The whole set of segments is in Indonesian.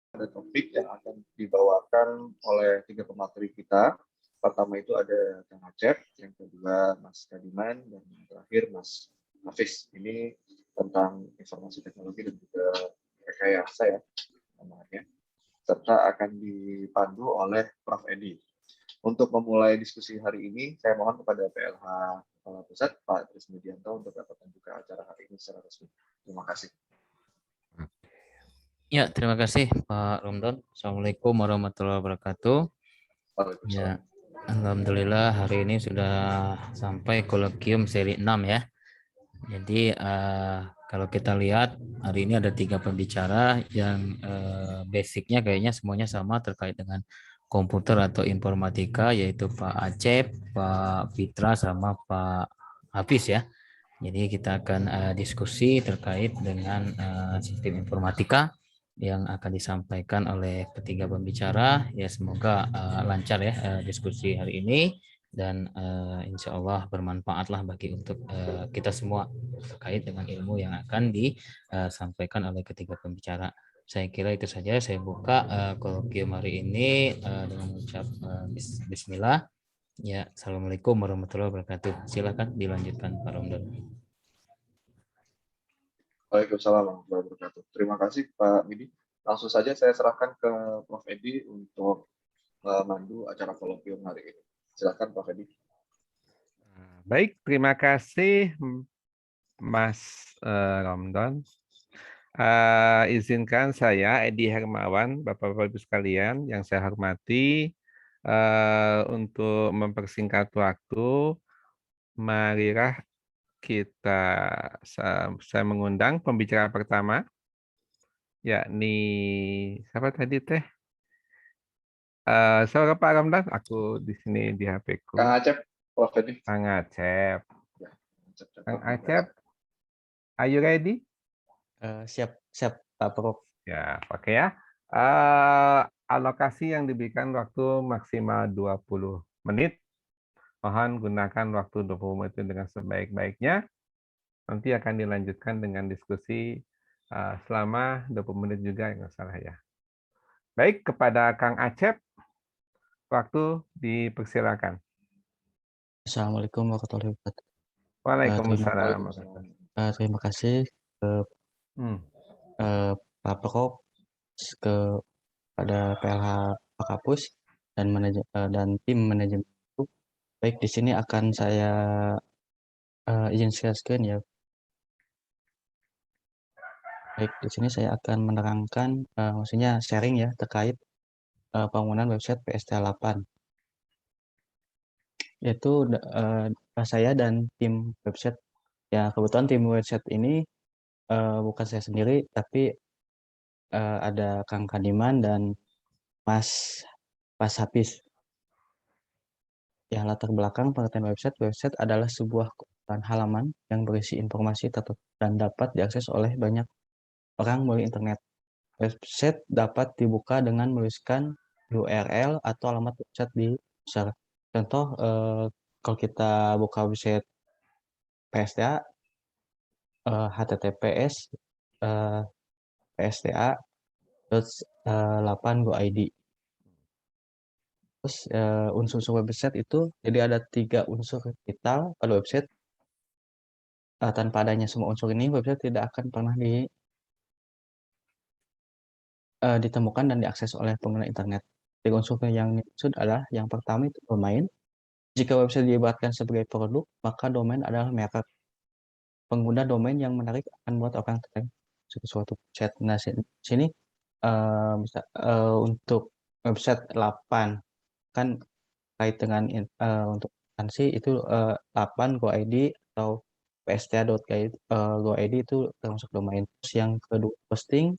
Ada topik yang akan dibawakan oleh tiga pemateri kita. Pertama itu ada Kang Acep, yang kedua Mas Kadiman, dan yang terakhir Mas Hafiz. Ini tentang informasi teknologi dan juga rekayasa ya namanya, serta akan dipandu oleh Prof. Edi. Untuk memulai diskusi hari ini, saya mohon kepada PLH Kepala Pusat, Pak Trismudianto, untuk dapat membuka acara hari ini secara resmi. Terima kasih. Ya, terima kasih Pak Romdon. Assalamualaikum warahmatullahi wabarakatuh. Waalaikumsalam. Ya, Alhamdulillah hari ini sudah sampai kolokium seri 6 ya. Jadi kalau kita lihat hari ini ada 3 pembicara yang basicnya kayaknya semuanya sama terkait dengan komputer atau informatika, yaitu Pak Acep, Pak Fitra, sama Pak Hafiz ya. Jadi kita akan diskusi terkait dengan sistem informatika yang akan disampaikan oleh ketiga pembicara. Ya semoga lancar ya diskusi hari ini dan insya Allah bermanfaatlah bagi untuk kita semua terkait dengan ilmu yang akan disampaikan oleh ketiga pembicara. Saya kira itu saja. Saya buka kolokium hari ini dengan mengucap Bismillah. Ya, Assalamualaikum warahmatullahi wabarakatuh. Silakan dilanjutkan Pak Romdon. Waalaikumsalam warahmatullahi wabarakatuh. Terima kasih Pak Midi. Langsung saja saya serahkan ke Prof. Edi untuk memandu acara kolokium hari ini. Silakan Prof. Edi. Baik, terima kasih Mas Romdon. Izinkan saya, Edi Hermawan, Bapak-Bapak Ibu sekalian yang saya hormati, untuk mempersingkat waktu, marilah kita, saya mengundang pembicara pertama, yakni siapa tadi teh? Saudara Pak Ramdan, aku di sini di HP-ku. Kang Acep, Prof. Edi. Kang Acep. Ya, Kang Acep, are you ready? Siap, siap Pak Prof. Ya, oke ya. Alokasi yang diberikan waktu maksimal 20 menit. Mohon gunakan waktu 20 menit dengan sebaik-baiknya. Nanti akan dilanjutkan dengan diskusi selama 20 menit juga, nggak salah ya. Baik, kepada Kang Acep, waktu dipersilakan. Assalamualaikum warahmatullahi wabarakatuh. Waalaikumsalam. Terima kasih Pak Prof, kepada PLH Pak Kapus dan tim manajemen. Baik, di sini akan saya izin share screen ya. Baik, di sini saya akan menerangkan, maksudnya sharing ya terkait penggunaan website PSTA8. Yaitu saya dan tim website. Ya, kebetulan tim website ini bukan saya sendiri, tapi ada Kang Kadiman dan Mas Hafiz. Ya, latar belakang pengertian website. Website adalah sebuah halaman yang berisi informasi tertutup dan dapat diakses oleh banyak orang melalui internet. Website dapat dibuka dengan menuliskan URL atau alamat website di browser. Contoh, kalau kita buka website PSTA, https psta.8go.id. Terus unsur-unsur website itu, jadi ada 3 unsur vital pada website. Tanpa adanya semua unsur ini, website tidak akan pernah ditemukan dan diakses oleh pengguna internet. 3 unsur yang dimaksud adalah yang pertama itu domain. Jika website diibaratkan sebagai produk, maka domain adalah merek. Pengguna domain yang menarik akan membuat orang tertarik ke suatu website. Nah, sini untuk website 8 kan kait dengan untuk instansi itu 8go.id atau psta.go.id itu termasuk domain. Terus yang kedua hosting,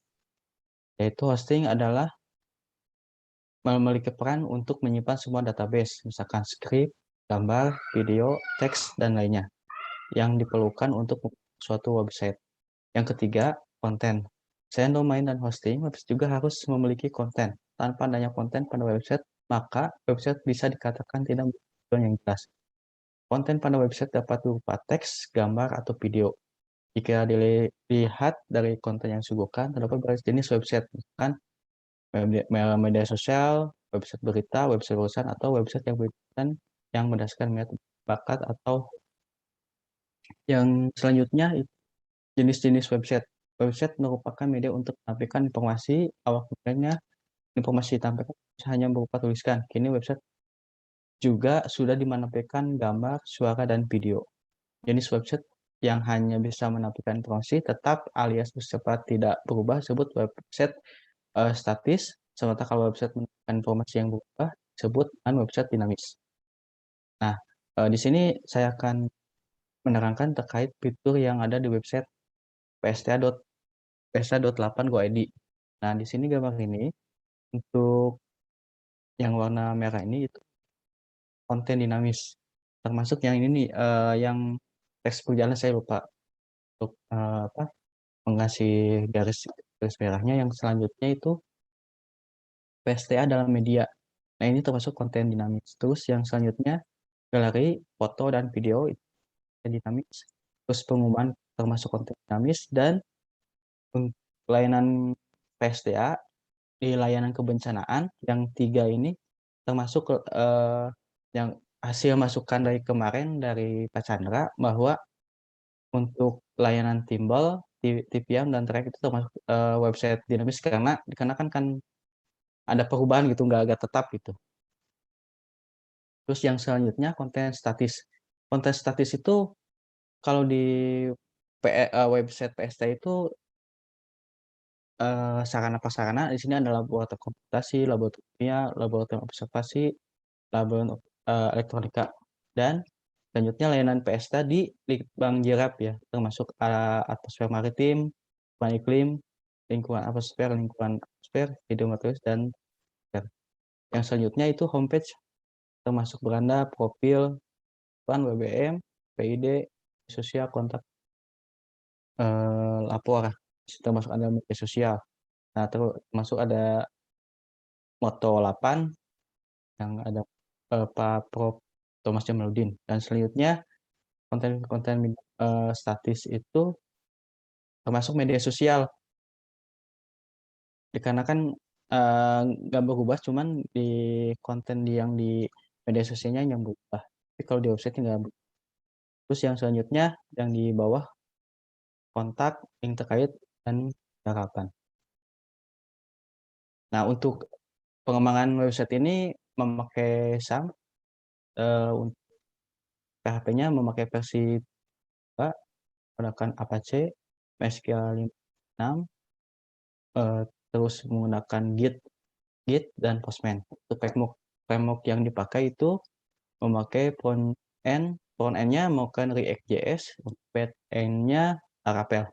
yaitu hosting adalah memiliki peran untuk menyimpan semua database, misalkan skrip, gambar, video, teks, dan lainnya yang diperlukan untuk suatu website. Yang ketiga, konten. Selain domain dan hosting, website juga harus memiliki konten. Tanpa adanya konten pada website, maka website bisa dikatakan tidak memiliki tujuan yang jelas. Konten pada website dapat berupa teks, gambar, atau video. Jika dilihat dari konten yang disuguhkan, terdapat beberapa jenis website, misalkan media sosial, website berita, website urusan, atau website yang berkaitan yang berdasarkan minat bakat, atau yang selanjutnya jenis-jenis website. Website merupakan media untuk menampilkan informasi. Awal mulanya informasi ditampilkan hanya berupa tulisan. Kini website juga sudah menampilkan gambar, suara, dan video. Jenis website yang hanya bisa menampilkan informasi tetap alias bersifat tidak berubah disebut website statis. Sementara kalau website menampilkan informasi yang berubah disebut dengan website dinamis. Nah, di sini saya akan menerangkan terkait fitur yang ada di website psta.8go.id. Nah, di sini gambar ini untuk yang warna merah ini itu konten dinamis. Termasuk yang ini nih, yang teks berjalan saya lupa untuk mengasih garis merahnya. Yang selanjutnya itu PSTA dalam media. Nah, ini termasuk konten dinamis. Terus yang selanjutnya galeri, foto, dan video itu konten dinamis. Terus pengumuman termasuk konten dinamis. Dan untuk layanan PSTA di layanan kebencanaan yang 3 ini termasuk yang hasil masukan dari kemarin dari Pak Chandra bahwa untuk layanan timbal, TPM, dan track itu termasuk website dinamis karena kan ada perubahan gitu, nggak tetap gitu. Terus yang selanjutnya konten statis. Konten statis itu kalau di website PST itu sarana prasarana di sini ada laboratorium komputasi, laboratorium kimia, laboratorium observasi, laboratorium elektronika, dan selanjutnya layanan PSTA di Litbang Jirap ya, termasuk atmosfer maritim, lingkungan iklim, lingkungan atmosfer, hidrometeorologi, dan yang selanjutnya itu homepage termasuk beranda, profil, BBM, PID, sosial, kontak, lapor, termasuk ada media sosial. Nah, termasuk ada Moto 8 yang ada Pak Prof. Thomas Jamaludin. Dan selanjutnya konten-konten statis itu termasuk media sosial. Dikarenakan nggak berubah, cuman di konten yang di media sosialnya yang berubah. Tapi kalau di website nggak berubah. Terus yang selanjutnya yang di bawah kontak, link terkait, dan harapan. Nah, untuk pengembangan website ini memakai SAM, untuk PHP-nya memakai versi 2, menggunakan Apache, MySQL 6, terus menggunakan Git, dan Postman. Untuk framework yang dipakai itu memakai front-end-nya menggunakan React.js, untuk back-end-nya Laravel.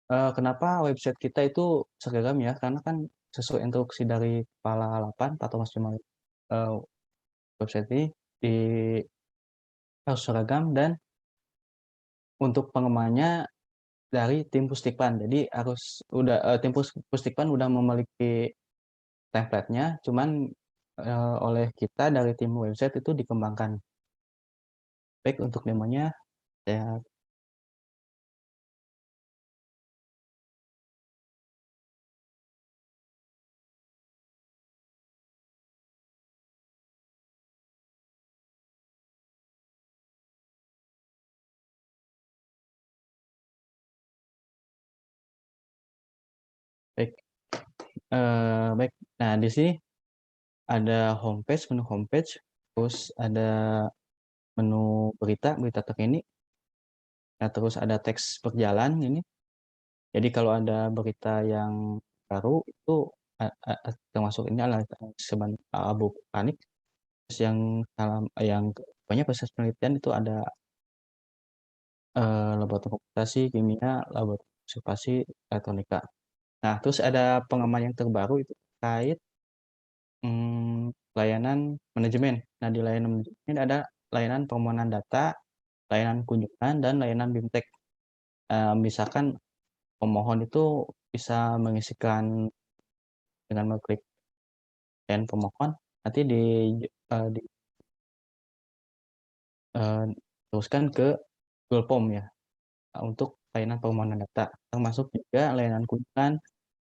Kenapa website kita itu seragam ya? Karena kan sesuai instruksi dari Kepala 8 Pak Thomas Jamal, website ini harus seragam, dan untuk pengembangannya dari tim Pusdikpan. Jadi tim Pusdikpan udah memiliki template-nya, cuman oleh kita dari tim website itu dikembangkan. Baik, untuk demonya saya baik. Baik. Nah, di sini ada menu homepage, terus ada menu berita terkini. Nah, terus ada teks berjalan ini. Jadi kalau ada berita yang baru itu termasuk ini adalah abu vulkanik. Terus yang pokoknya proses penelitian itu ada laboratorium komputasi, kimia, laboratorium observasi, elektronika. Nah, terus ada pengembangan yang terbaru itu terkait layanan manajemen. Nah, di layanan manajemen ada layanan permohonan data, layanan kunjungan, dan layanan BIMTEK. Misalkan pemohon itu bisa mengisikan dengan mengklik layanan pemohon, nanti teruskan ke Google Form ya, untuk layanan permohonan data, termasuk juga layanan kunjungan,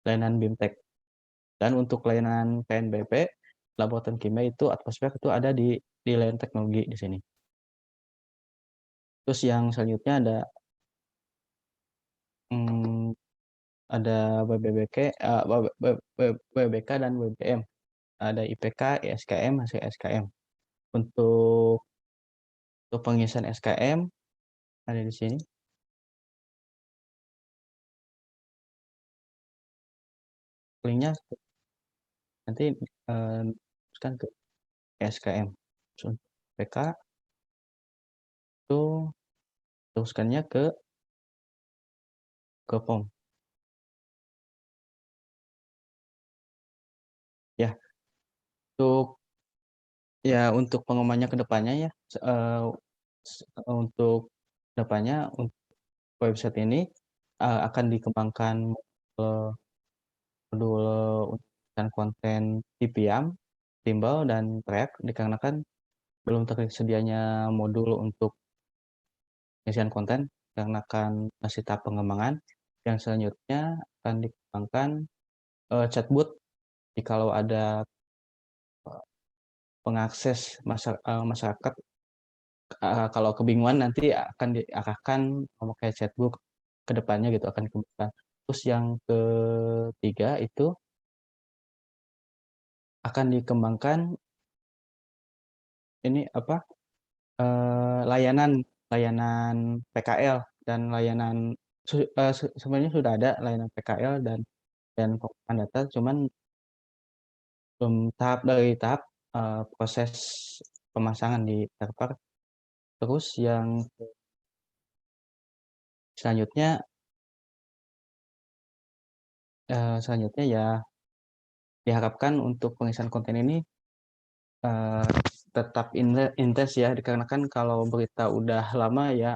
layanan BIMTEK. Dan untuk layanan PNBP, laboratorium kimia itu atmosfer itu ada di layanan teknologi di sini. Terus yang selanjutnya ada WBK dan WBM. Ada IPK, ISKM, hasil SKM. Untuk pengisian SKM ada di sini. Linknya nanti teruskan ke SKM. Untuk IPK itu teruskannya ke POM. Ya, untuk pengembangannya ke depannya ya, untuk depannya untuk website ini akan dikembangkan modul untuk konten TPM, timbal, dan track, dikarenakan belum tersedianya modul untuk pengisian konten, dikarenakan masih tahap pengembangan. Yang selanjutnya akan dikembangkan chatbot jikalau ada pengakses masyarakat kalau kebingungan nanti akan diarahkan memakai chatbot ke depannya gitu, akan dikembangkan. Terus yang ketiga itu akan dikembangkan ini layanan PKL dan layanan sebenarnya sudah ada layanan PKL dan pengembangan data, cuman belum dari tahap proses pemasangan di server. Terus yang selanjutnya ya diharapkan untuk pengisian konten ini tetap intens ya, dikarenakan kalau berita udah lama ya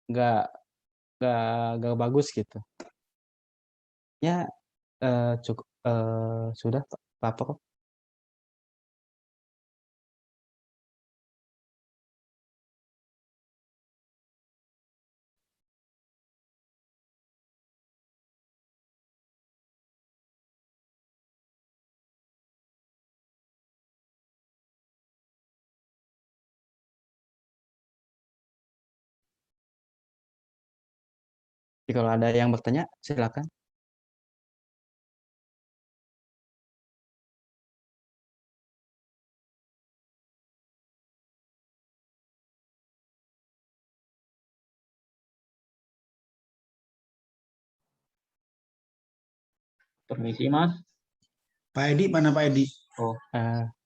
nggak bagus gitu. Ya cukup sudah Pak Prof. Jadi kalau ada yang bertanya silakan. Permisi, Mas. Pak Edi, mana Pak Edi? Oh,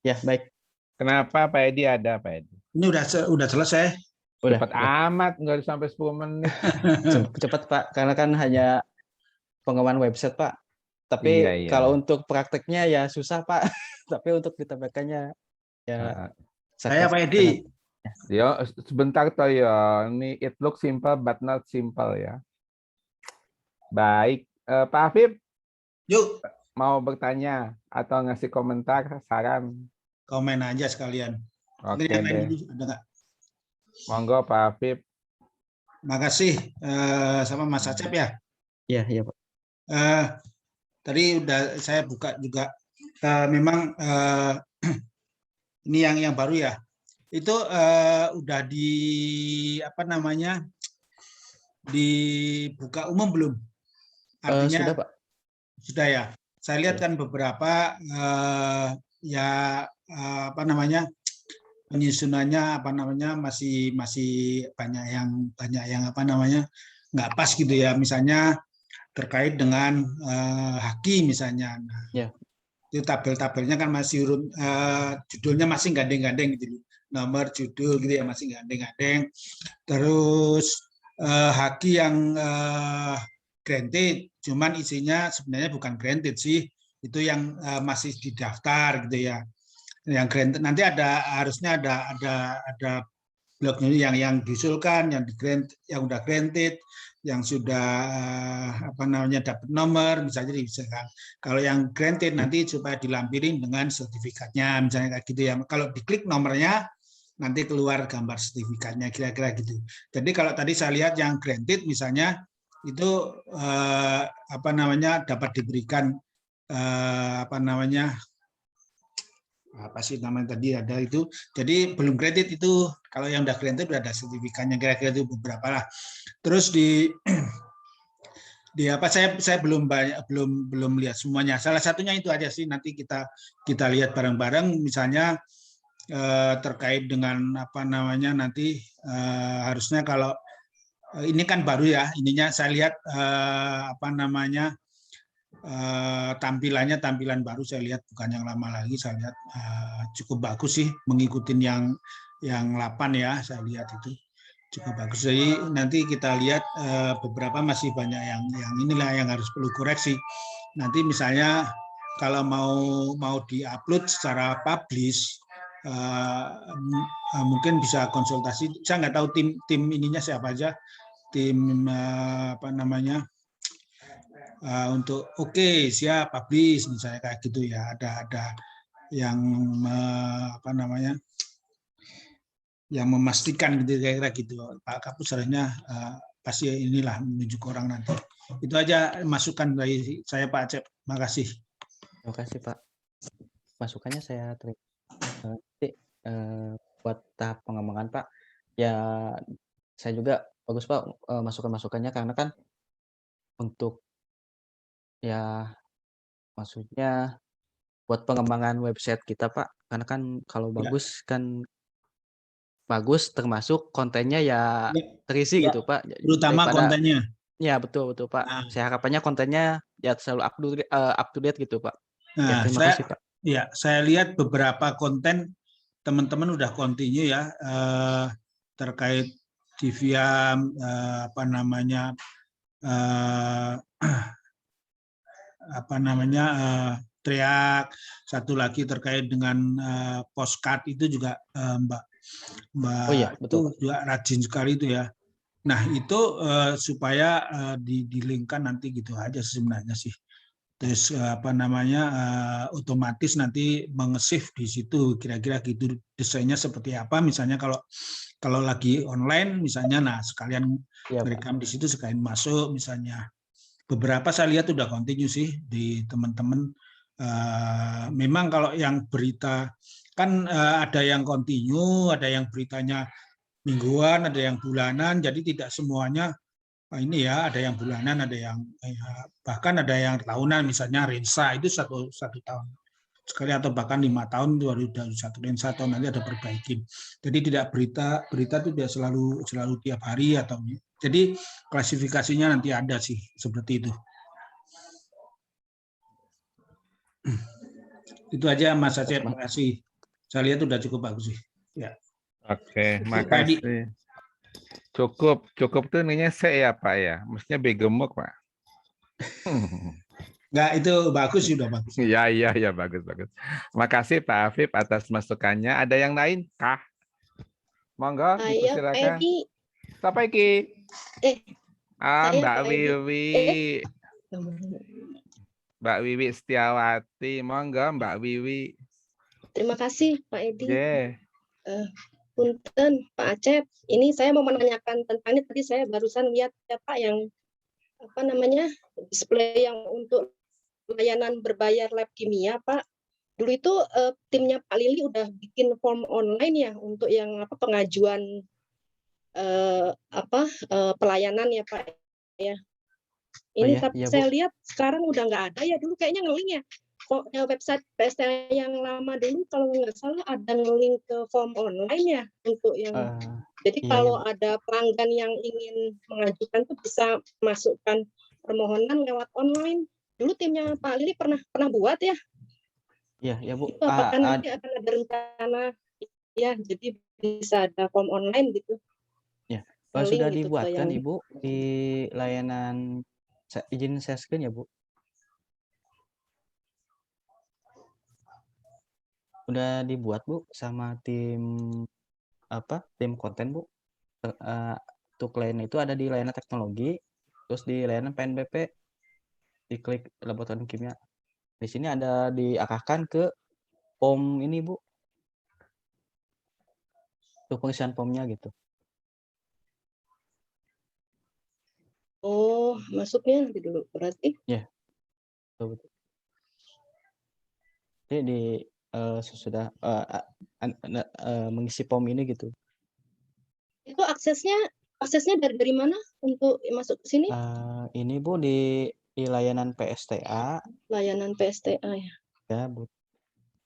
ya baik. Kenapa Pak Edi ada, Pak Edi? Ini udah selesai. Udah. Cepat amat, nggak sampai 10 menit. Cepat Pak, karena kan hanya pengembangan website Pak. Tapi Iya. kalau untuk prakteknya ya susah Pak. Tapi untuk ditampilkannya ya. Saya Pak Edi. Yo, sebentar toh ya. Ini it looks simple but not simple ya. Baik, Pak Afif. Yuk. Mau bertanya atau ngasih komentar, saran? Komen aja sekalian. Oke deh. Ada nggak? Monggo Pak Afif. Makasih sama Mas Acep ya. Iya Pak. Tadi udah saya buka juga. Memang ini yang baru ya. Itu udah dibuka umum belum? Artinya Sudah Pak. Sudah ya. Saya lihat kan beberapa penyusunannya masih banyak yang nggak pas gitu ya. Misalnya terkait dengan haki misalnya. Nah, ya. Itu tabel-tabelnya kan masih judulnya masih gandeng-gandeng gitu. Nomor judul gitu ya masih gandeng-gandeng. Terus haki yang granted, cuman isinya sebenarnya bukan granted sih, itu yang masih didaftar gitu ya. Yang granted nanti harusnya ada bloknya yang diusulkan, yang udah granted, yang sudah dapat nomor, misalnya kan. Kalau yang granted nanti supaya dilampirin dengan sertifikatnya, misalnya kayak gitu ya. Kalau diklik nomornya nanti keluar gambar sertifikatnya, kira-kira gitu. Jadi kalau tadi saya lihat yang granted misalnya itu dapat diberikan apa namanya, apa sih namanya tadi ada itu. Jadi belum kredit itu, kalau yang udah kredit udah ada sertifikatnya, kira-kira itu beberapa lah. Terus di apa, saya belum belum lihat semuanya. Salah satunya itu aja sih, nanti kita lihat bareng-bareng, misalnya terkait dengan apa namanya nanti, harusnya kalau ini kan baru ya, ininya saya lihat apa namanya, tampilan baru saya lihat, bukan yang lama lagi. Saya lihat cukup bagus sih, mengikuti yang 8 ya, saya lihat itu cukup bagus. Jadi nanti kita lihat beberapa masih banyak yang inilah yang harus perlu koreksi. Nanti misalnya kalau mau diupload secara publish, mungkin bisa konsultasi. Saya nggak tahu tim ininya siapa aja, tim apa namanya, untuk oke, siap publish misalnya kayak gitu ya. Ada yang apa namanya, yang memastikan gitu, kira-kira gitu. Pak Kapus seharusnya pasti inilah menunjuk orang nanti. Itu aja masukan dari saya, Pak Acep. Makasih. Terima kasih Pak. Masukannya saya terima. Nanti buat tahap pengembangan Pak, ya saya juga bagus Pak masukan-masukannya, karena kan untuk ya maksudnya buat pengembangan website kita Pak, karena kan kalau Ya, bagus kan bagus, termasuk kontennya ya ya, terisi ya. gitu Pak. Terutama Daripada kontennya. ya betul betul Pak. Nah, Saya harapannya kontennya ya selalu up to date gitu Pak. Ya nah, terima kasih Pak. saya lihat beberapa konten teman-teman udah continue ya, terkait Diviam, apa namanya, apa namanya, teriak. Satu lagi terkait dengan postcard itu juga Oh iya Mbak itu betul Pak. juga rajin sekali itu ya. Nah itu supaya di-link-kan nanti gitu aja sebenarnya sih. Terus apa namanya, otomatis nanti mengesave di situ, kira-kira gitu desainnya seperti apa. Misalnya kalau lagi online misalnya, nah sekalian Iya Pak. merekam di situ, sekalian masuk misalnya. Beberapa saya lihat udah continue sih di teman-teman. Memang kalau yang berita kan ada yang continue, ada yang beritanya mingguan, ada yang bulanan, jadi tidak semuanya ini ya, ada yang bulanan, ada yang bahkan ada yang tahunan, misalnya Rensa itu satu tahun sekali, atau bahkan 5 tahun itu baru satu Rensa, atau nanti ada perbaikin. Jadi tidak berita itu tidak selalu tiap hari, atau jadi klasifikasinya nanti ada sih seperti itu. Itu aja Mas Acep, terima kasih. Saya lihat udah cukup bagus sih. Ya. Oke, Pak Edi. makasih. Cukup tuh ininya C ya Pak ya, mestinya B gemuk Pak. Enggak, itu bagus, sudah bagus. Iya, bagus. Makasih Pak Afif atas masukannya. Ada yang lain kah? Monggo, Iya, Pak dipersilakan. Edi. Siapa iki? Saya Mbak Pak Edi. Wiwi. Mbak Wiwi Setiawati. Monggo Mbak Wiwi. Terima kasih Pak Edi. Yeah. Punten Pak Acep. Ini saya mau menanyakan tentang ini, tadi saya barusan lihat ya Pak, yang apa namanya, display yang untuk layanan berbayar lab kimia Pak. Dulu itu timnya Pak Lili udah bikin form online ya untuk yang apa, pengajuan pelayanan ya Pak ya. Ini tapi iya, saya Bu. lihat sekarang udah nggak ada ya. Dulu kayaknya nge-link ya. Website PST yang lama dulu kalau nggak salah ada nge-link ke form online ya untuk yang. Jadi Iya, kalau iya, ada pelanggan yang ingin mengajukan tuh bisa masukkan permohonan lewat online. Dulu timnya Pak Lili pernah buat ya. Iya, Bu. Itu apakah nanti akan ada rencana ya, jadi bisa ada form online gitu. Ya, Nge-link sudah gitu dibuatkan yang... Ibu di layanan izin share screen ya Bu. Udah dibuat Bu sama tim konten Bu. Untuk layanan itu ada di layanan teknologi, terus di layanan PNBP, diklik laboratorium kimia. Di sini ada diarahkan ke form ini Bu, untuk pengisian formnya gitu. Oh, masuknya nanti dulu berarti. Ya, betul. Jadi sesudah mengisi form ini gitu. Itu aksesnya dari mana untuk masuk ke sini? Ini Bu di layanan PSTA Layanan PSTA ya. ya Bu.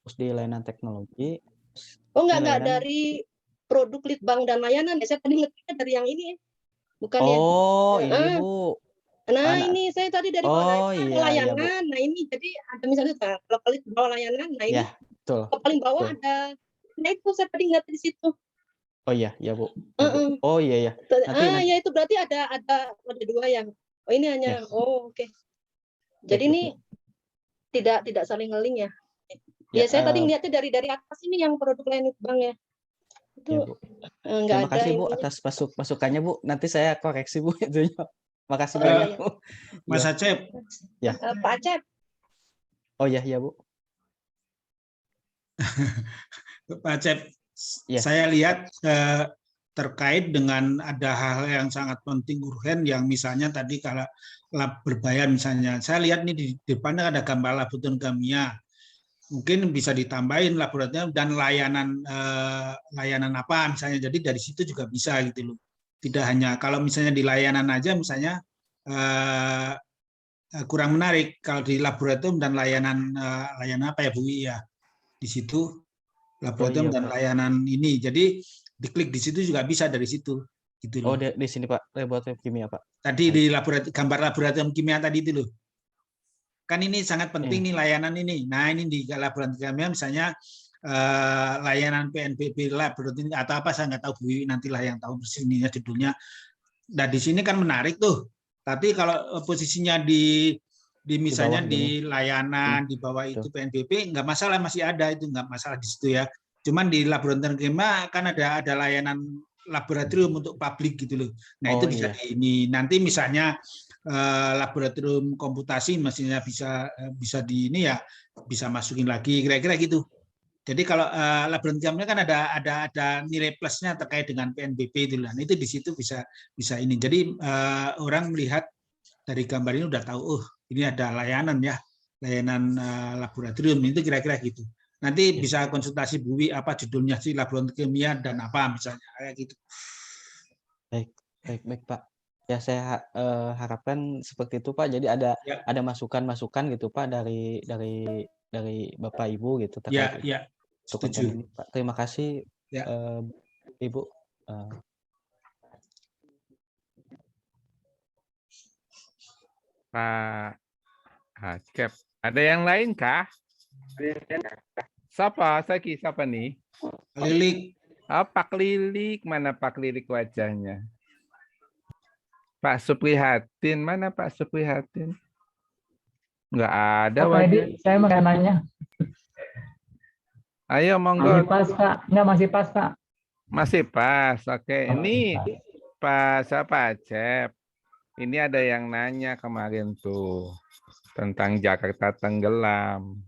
Terus di layanan teknologi. Oh Ini enggak layanan. dari produk litbang dan layanan ya. Saya tadi ngetiknya dari yang ini ya. Bukan ya. Oh, ini Bu. Nah, Anak. ini saya tadi dari Oh bawah iya, iya Bu. layanan. Nah, ini jadi ada misalnya kalau klik bawah layanan, nah ini Ya, betul. ke paling bawah Betul. ada. Nah, itu saya tadi ngeliat di situ. Oh iya, ya Bu. Ya, Bu. Oh iya ya. Nanti ya itu berarti ada dua yang. Oh ini hanya. Ya. Oh oke. Jadi Baik, ini tidak saling ngeling ya. Ya, Ya, saya tadi ngeliatnya dari atas ini yang produk lain bank ya. Itu ya, Bu. enggak Terima ada kasih Bu ininya. atas masukannya Bu. Nanti saya koreksi Bu itunya. Makasih Oh, banyak iya, Bu. Mas Ya. Acep, Ya. Pak Acep. Oh ya, ya Bu. Pak Acep, Ya. saya lihat terkait dengan ada hal yang sangat penting urgen yang misalnya tadi kalau lab berbayar misalnya, saya lihat nih di depannya ada gambar laboratorium kimia, mungkin bisa ditambahin laboratorium dan layanan apa misalnya, jadi dari situ juga bisa gitu loh. Tidak hanya kalau misalnya di layanan aja misalnya kurang menarik, kalau di laboratorium dan layanan apa ya Bu ya, di situ laboratorium iya, dan Pak. layanan ini. Jadi diklik di situ juga bisa dari situ. Gitu Oh, loh. di sini Pak, laboratorium kimia Pak. Tadi di gambar laboratorium kimia tadi itu loh. Kan ini sangat penting nih layanan ini. Nah ini di laboratorium kimia misalnya layanan PNBP laboratorium atau apa saya nggak tahu Bu Wiwi nantilah yang tahu persisnya judulnya. Nah di sini kan menarik tuh. Tapi kalau posisinya di misalnya di layanan di bawah itu PNBP nggak masalah, masih ada itu nggak masalah di situ ya. Cuman di laboratorium kimia kan ada layanan laboratorium untuk publik gitu loh. Nah itu bisa di ini. Nanti misalnya laboratorium komputasi mestinya bisa di ini ya, bisa masukin lagi kira-kira gitu. Jadi kalau laboratorium kimia kan ada nilai plusnya terkait dengan PNBP itu lah. Nah, itu di situ bisa ini. Jadi orang melihat dari gambar ini udah tahu, oh ini ada layanan ya, layanan laboratorium itu kira-kira gitu. Nanti bisa konsultasi Bu Wi apa judulnya sih laboratorium kimia dan apa misalnya kayak gitu. Baik Pak. Ya saya harapkan seperti itu Pak. Jadi ada masukan-masukan gitu Pak dari Bapak Ibu gitu terkait untuk konten ini Pak. Terima kasih Ibu. Pak Acep, ada yang lain kah? Siapa nih? Lilik. Pak Lilik, mana Pak Lilik wajahnya? Pak Suprihatin, mana Pak Suprihatin? Enggak ada wajah. Saya mau nanya. Ayo monggo. Masih pas Pak? Enggak, masih pas Pak. Masih pas. Oke, ini Pak Acep. Ini ada yang nanya kemarin tuh tentang Jakarta tenggelam.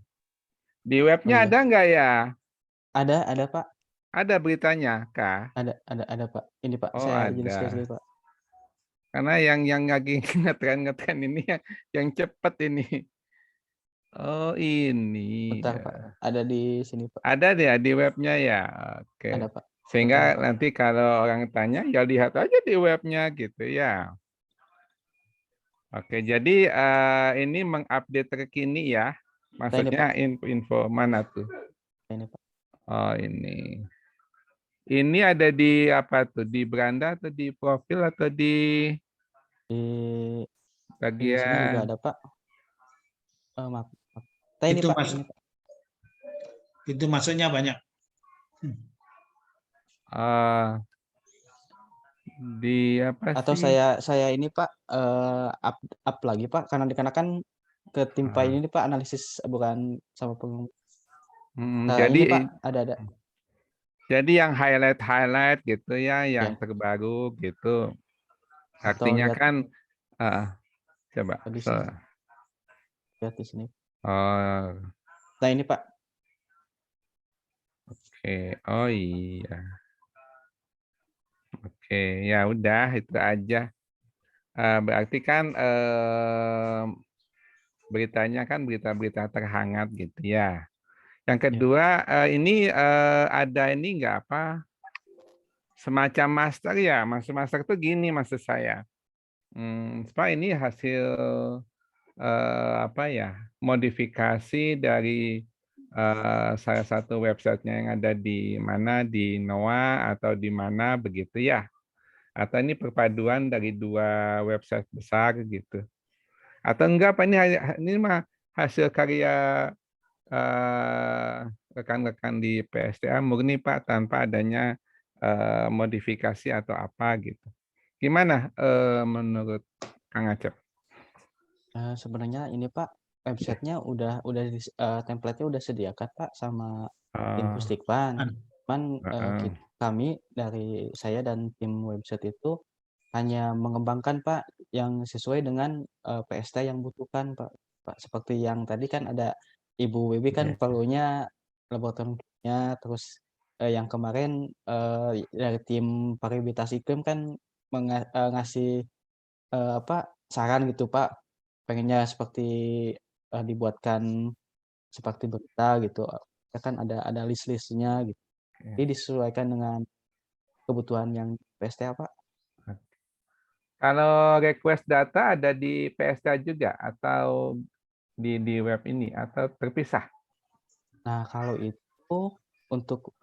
Di webnya ada nggak ya? Ada Pak. Ada beritanya kah? Ada Pak. Ini Pak, ada. saya izin sekali Pak. Karena yang lagi ngetren ini yang cepat ini. Oh ini. Bentar Pak. Ada di sini Pak. Ada deh di webnya ya. Oke. Ada Pak. Sehingga nanti kalau orang tanya ya lihat aja di webnya gitu ya. Oke, jadi ini mengupdate terkini ya. Maksudnya info mana tuh? Ini Pak. Oh ini. Ini ada di apa tuh? Di beranda atau di profil atau di bagian? Di sini juga ada Pak. Maaf. Ini itu Pak. Itu maksudnya banyak. Di apa atau sih? saya ini Pak up lagi Pak karena dikarenakan ketimpa ini Pak analisis bukan sama jadi ini Pak ada. Jadi yang highlight gitu ya, yang terbaru gitu. Artinya kan coba. Lihat di sini. Nah ini Pak. Oke. Oh iya. Oke, ya udah itu aja. Berarti kan beritanya kan berita-berita terhangat gitu ya. Yang kedua, ini ada ini enggak apa? Semacam master ya. Master itu gini maksud saya. Pak, ini hasil apa ya? Modifikasi dari salah satu websitenya yang ada di mana, di NOAA atau di mana begitu ya? Atau ini perpaduan dari dua website besar gitu? Atau enggak Pak, ini mah hasil karya rekan-rekan di PSTA murni Pak, tanpa adanya modifikasi atau apa gitu. Gimana menurut Kang Acep? Sebenarnya ini Pak, websitenya udah template-nya udah sediakan Pak sama tim Pusdikpan. Cuman kami dari saya dan tim website itu hanya mengembangkan Pak yang sesuai dengan PSTA yang butuhkan Pak. Seperti yang tadi kan ada Ibu Wibi kan perlunya laboratoriumnya, terus yang kemarin dari tim Paribitas Iklim kan ngasih apa saran gitu Pak, pengennya seperti dibuatkan seperti berita gitu. Ya kan ada list-listnya gitu. Jadi disesuaikan dengan kebutuhan yang PSTA Pak. Kalau request data ada di PSTA juga atau di web ini atau terpisah? Nah, kalau itu untuk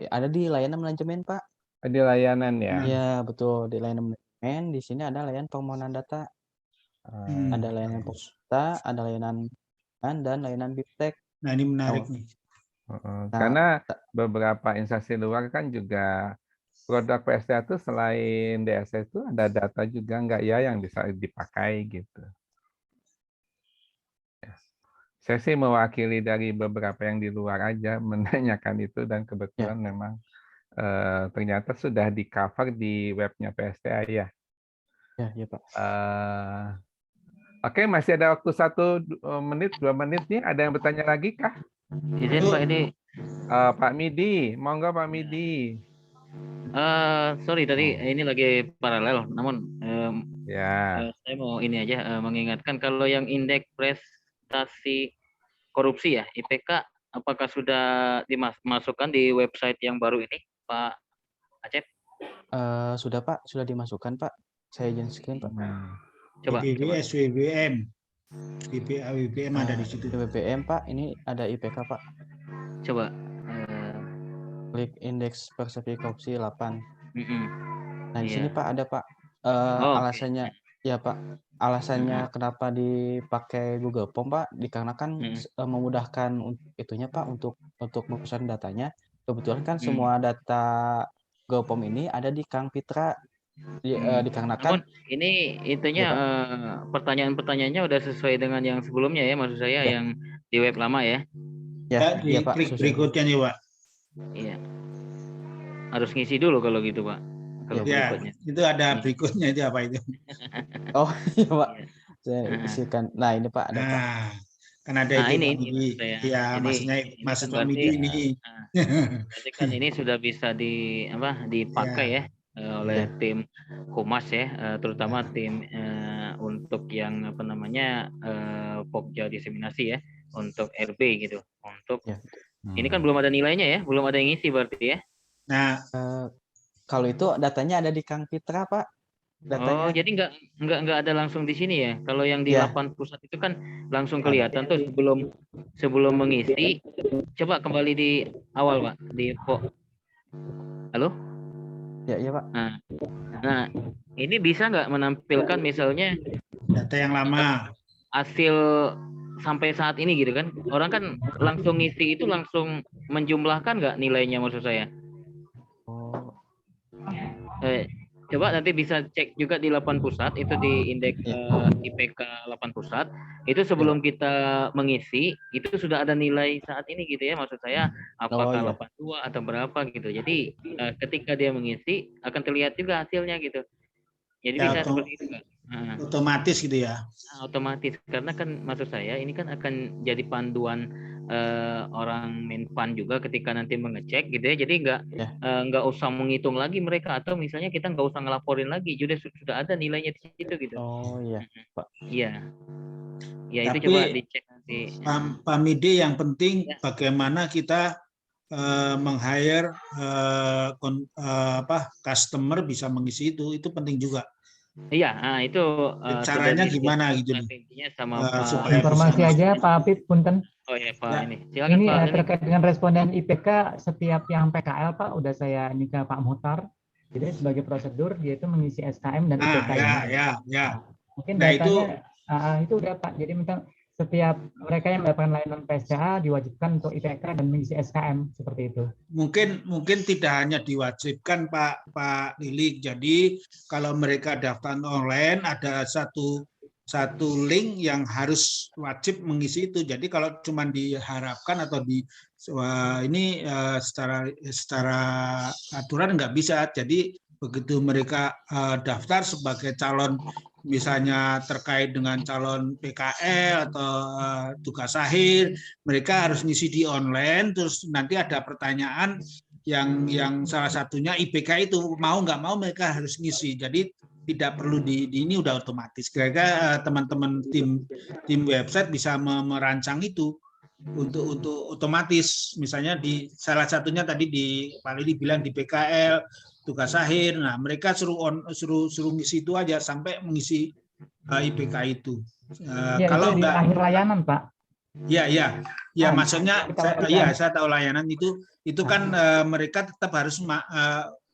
ada di layanan manajemen Pak. Di layanan ya. Iya, betul, di layanan manajemen. Di sini ada layanan permohonan data. Ada layanan data, ada layanan dan layanan biptek. Nah, ini menarik nih. Karena beberapa instansi luar kan juga produk PSTA itu selain DSS itu ada data juga enggak ya yang bisa dipakai gitu. Saya sih mewakili dari beberapa yang di luar aja menanyakan itu dan kebetulan memang ternyata sudah di cover di webnya PSTA ya. Ya Pak. Oke, masih ada waktu 1 menit, 2 menit nih. Ada yang bertanya lagi kah? Izin Pak, ini Pak Midi, monggo Pak Midi. sorry tadi ini lagi paralel, namun Ya. saya mau ini aja mengingatkan kalau yang indeks prestasi korupsi ya IPK, apakah sudah dimasukkan di website yang baru ini Pak Acep? Sudah Pak, sudah dimasukkan Pak. Saya izin screen Pak. Coba. BPS, WBM, BPA, WBM ada di situ. WBM Pak, ini ada IPK Pak. Coba. Klik indeks persepsi korupsi 8. Nah, di Iya. sini Pak ada Pak. Alasannya ya Pak. Alasannya kenapa dipakai Google Form Pak? Dikarenakan memudahkan itunya Pak untuk memesan datanya. Kebetulan kan semua data Google Form ini ada di Kang Pitra. Dikarenakan namun ini itunya pertanyaan-pertanyaannya udah sesuai dengan yang sebelumnya ya, maksud saya yang di web lama ya. Ya, di Pak, klik berikutnya nih Pak. Iya. Harus ngisi dulu kalau gitu Pak. Kalau berikutnya. Itu ada berikutnya itu apa itu? Oh iya Pak. Saya isikan. Nah ini Pak ada Pak. Kan ada itu ini ya, maksudnya Mas Midi ini. Berarti kan ini sudah bisa dipakai ya oleh tim Humas ya, terutama tim untuk yang Pokja diseminasi ya, untuk RB gitu. Untuk ini kan belum ada nilainya ya, belum ada yang ngisi berarti ya. Nah, kalau itu datanya ada di Kang Pitra Pak. Datanya. Oh, jadi nggak ada langsung di sini ya. Kalau yang di 8 pusat itu kan langsung kelihatan tuh sebelum mengisi. Coba kembali di awal Pak, di Halo? Ya, iya Pak. Nah, ini bisa nggak menampilkan misalnya data yang lama, hasil sampai saat ini gitu kan? Orang kan langsung ngisi itu langsung menjumlahkan nggak nilainya maksud saya? Coba nanti bisa cek juga di 8 pusat, itu di indeks IPK 8 pusat, itu sebelum kita mengisi, itu sudah ada nilai saat ini gitu ya, maksud saya apakah 82 atau berapa gitu. Jadi ketika dia mengisi, akan terlihat juga hasilnya gitu. Jadi bisa seperti itu Kak. Otomatis gitu ya? Otomatis, karena kan maksud saya ini kan akan jadi panduan orang Menpan juga ketika nanti mengecek gitu ya, jadi nggak usah menghitung lagi mereka, atau misalnya kita nggak usah ngelaporin lagi, sudah ada nilainya di situ gitu. Oh iya Pak. Iya, ya itu coba dicek nanti Pak Mide, yang penting Ya. bagaimana kita meng-hire customer bisa mengisi itu penting juga. iya, itu sudah Caranya gimana gitu disiapkan nih, intinya sama Pak. supaya bisa Informasi masuk. aja Pak Apip, punten. Oh ya Pak Ya. ini. Silakan Ini Pak. Ini. terkait dengan responden IPK setiap yang PKL Pak, udah saya ini ke Pak Muhtar. Jadi sebagai prosedur dia itu mengisi SKM dan IPK ini. Ya. Nah, mungkin Nah, datanya itu udah Pak. Jadi minta setiap mereka yang mendapatkan layanan PSCA diwajibkan untuk IPK dan mengisi SKM seperti itu. Mungkin tidak hanya diwajibkan Pak Lilik. Jadi kalau mereka daftar online ada satu link yang harus wajib mengisi itu. Jadi kalau cuma diharapkan atau secara aturan nggak bisa. Jadi begitu mereka daftar sebagai calon, misalnya terkait dengan calon PKL atau tugas akhir, mereka harus ngisi di online. Terus nanti ada pertanyaan yang salah satunya IPK itu, mau nggak mau mereka harus ngisi. Jadi tidak perlu ini udah otomatis. Kira-kira teman-teman tim website bisa merancang itu untuk otomatis. Misalnya di salah satunya tadi Pak Lili bilang di PKL tugas akhir. Nah, mereka suruh ngisi itu aja sampai mengisi IPK itu. Ya, Kalau itu di enggak akhir layanan, Pak. Ya, maksudnya saya tahu layanan itu kan mereka tetap harus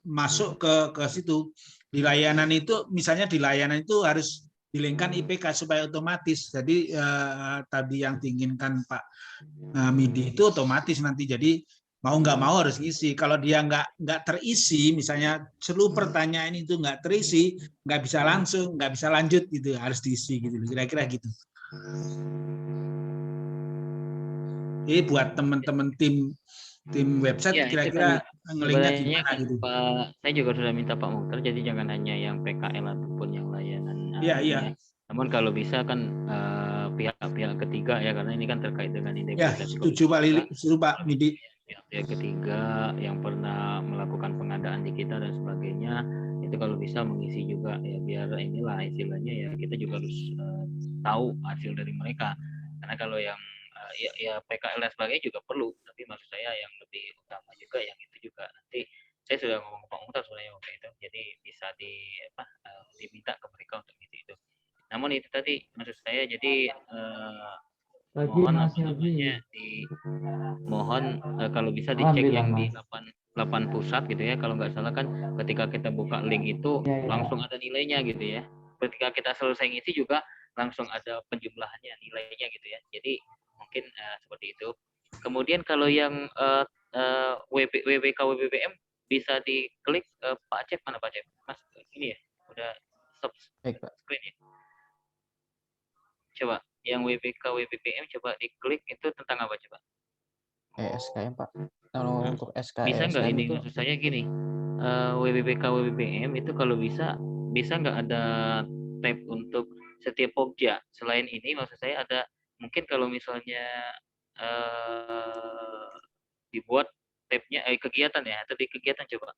masuk ke situ. Di layanan itu, misalnya di layanan itu harus dilengkan IPK supaya otomatis. Jadi tadi yang diinginkan Pak Midi itu otomatis nanti. Jadi mau nggak mau harus isi. Kalau dia nggak terisi, misalnya seluruh pertanyaan itu nggak terisi, nggak bisa lanjut gitu, harus diisi gitu. Kira-kira gitu. Jadi buat teman-teman tim website, Ya, kira-kira ngelingnya sebenarnya gimana gitu. Pak, saya juga sudah minta Pak Mukhtar, jadi jangan hanya yang PKL ataupun yang layanan. Iya. Namun kalau bisa kan pihak-pihak ketiga ya, karena ini kan terkait dengan Ya, integritas. setuju Pak Lili, setuju Pak Midi. Pihak ketiga yang pernah melakukan pengadaan di kita dan sebagainya, itu kalau bisa mengisi juga ya, biar inilah istilahnya ya, kita juga harus tahu hasil dari mereka. Karena kalau yang ya PKL dan sebagainya juga perlu, tapi maksud saya yang lebih utama juga yang itu juga nanti saya sudah ngomong ke Pak Mukhtar sebenarnya waktu itu, jadi bisa diminta ke mereka untuk itu. Namun itu tadi maksud saya, jadi mohon mohon kalau bisa dicek yang di 8 pusat gitu ya. Kalau nggak salah kan ketika kita buka link itu langsung ada nilainya gitu ya. Ketika kita selesai ngisi juga langsung ada penjumlahannya, nilainya gitu ya. Jadi mungkin seperti itu. Kemudian kalau yang WBK WBBM bisa diklik Pak Acep, mana Pak Acep? Mas ini ya, udah stop screen ya. Coba yang WBK WBBM coba diklik, itu tentang apa coba? SKM Pak. Kalau untuk SKM bisa nggak ini itu, maksud saya gini, WBK WBBM itu kalau bisa nggak ada tab untuk setiap pokja. Selain ini maksud saya ada mungkin kalau misalnya dibuat tabnya kegiatan ya, atau di kegiatan coba.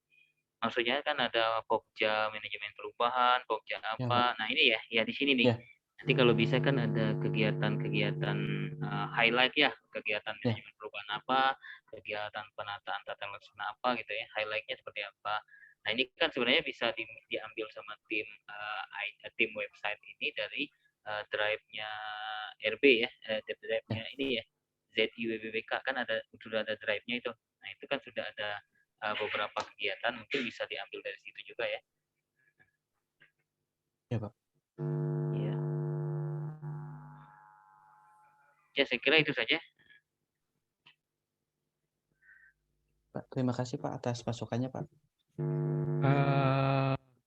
Maksudnya kan ada pokja manajemen perubahan, pokja apa. Nah ini ya di sini nih. Nanti kalau bisa kan ada kegiatan-kegiatan highlight ya, kegiatan manajemen perubahan apa, kegiatan penataan tata laksana apa gitu ya, highlightnya seperti apa. Nah ini kan sebenarnya bisa diambil sama tim website ini dari drive-nya RB ya, drive-nya ini ya, ZIWBBK kan sudah ada drive-nya itu. Nah itu kan sudah ada beberapa kegiatan, mungkin bisa diambil dari situ juga ya. Ya Pak. Iya. Ya saya kira itu saja. Pak, terima kasih Pak atas masukannya Pak.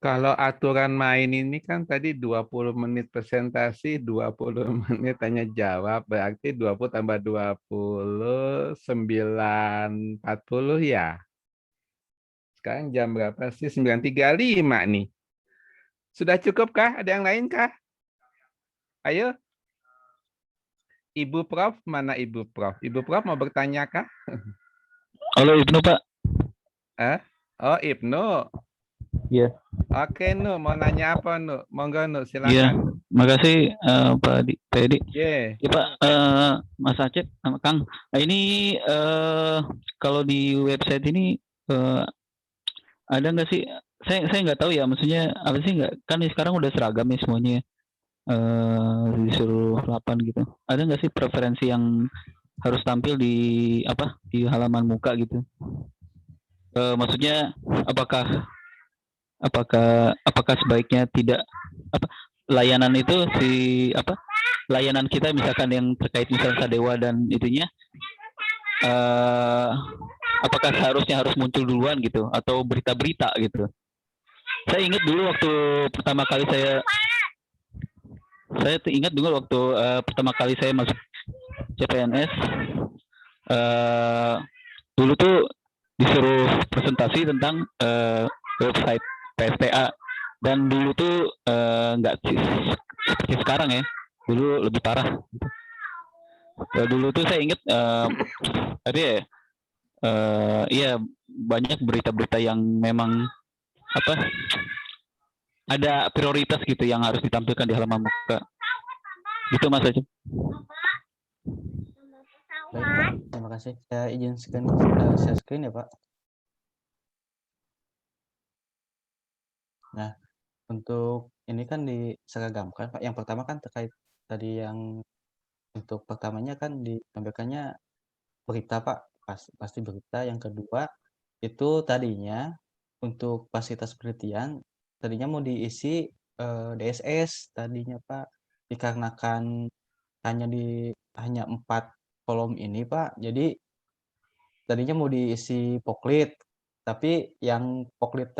Kalau aturan main ini kan tadi 20 menit presentasi, 20 menit tanya jawab, berarti 20 tambah 20, 9.40 ya. Sekarang jam berapa sih? 9.35 nih. Sudah cukup kah? Ada yang lain kah? Ayo. Ibu Prof, mana Ibu Prof? Ibu Prof mau bertanya kah? Halo Ibnu Pak. Oh Ibnu. Iya. Oke Nu, mau nanya apa Nu? Monggo Nu, silakan. Iya. makasih Pak Edi. Yeah. Ya Pak, Mas Acep sama Kang. Nah, ini kalau di website ini ada nggak sih? Saya nggak tahu ya, maksudnya apa sih nggak? Kan ini sekarang udah seragam ya semuanya. Disuruh 8 gitu. Ada nggak sih preferensi yang harus tampil di halaman muka gitu? Maksudnya apakah sebaiknya tidak layanan itu layanan kita misalkan yang terkait misalnya Sadewa dan itunya apakah seharusnya harus muncul duluan gitu atau berita-berita gitu. Saya ingat dulu waktu pertama kali saya masuk CPNS, dulu tuh disuruh presentasi tentang website PSTA, dan dulu tuh nggak seperti sekarang ya, dulu lebih parah. Dulu tuh saya ingat iya banyak berita-berita yang memang ada prioritas gitu yang harus ditampilkan di halaman muka. Gitu Mas Acep. Baik, Pak. Terima kasih. Saya izin share screen ya, Pak. Nah, untuk ini kan diseragamkan, Pak. Yang pertama kan terkait tadi yang untuk pertamanya kan ditampilkannya berita, Pak. Pasti berita. Yang kedua, itu tadinya untuk fasilitas penelitian, tadinya mau diisi DSS tadinya, Pak. Dikarenakan hanya 4 kolom ini, Pak. Jadi tadinya mau diisi poklit, tapi yang poklit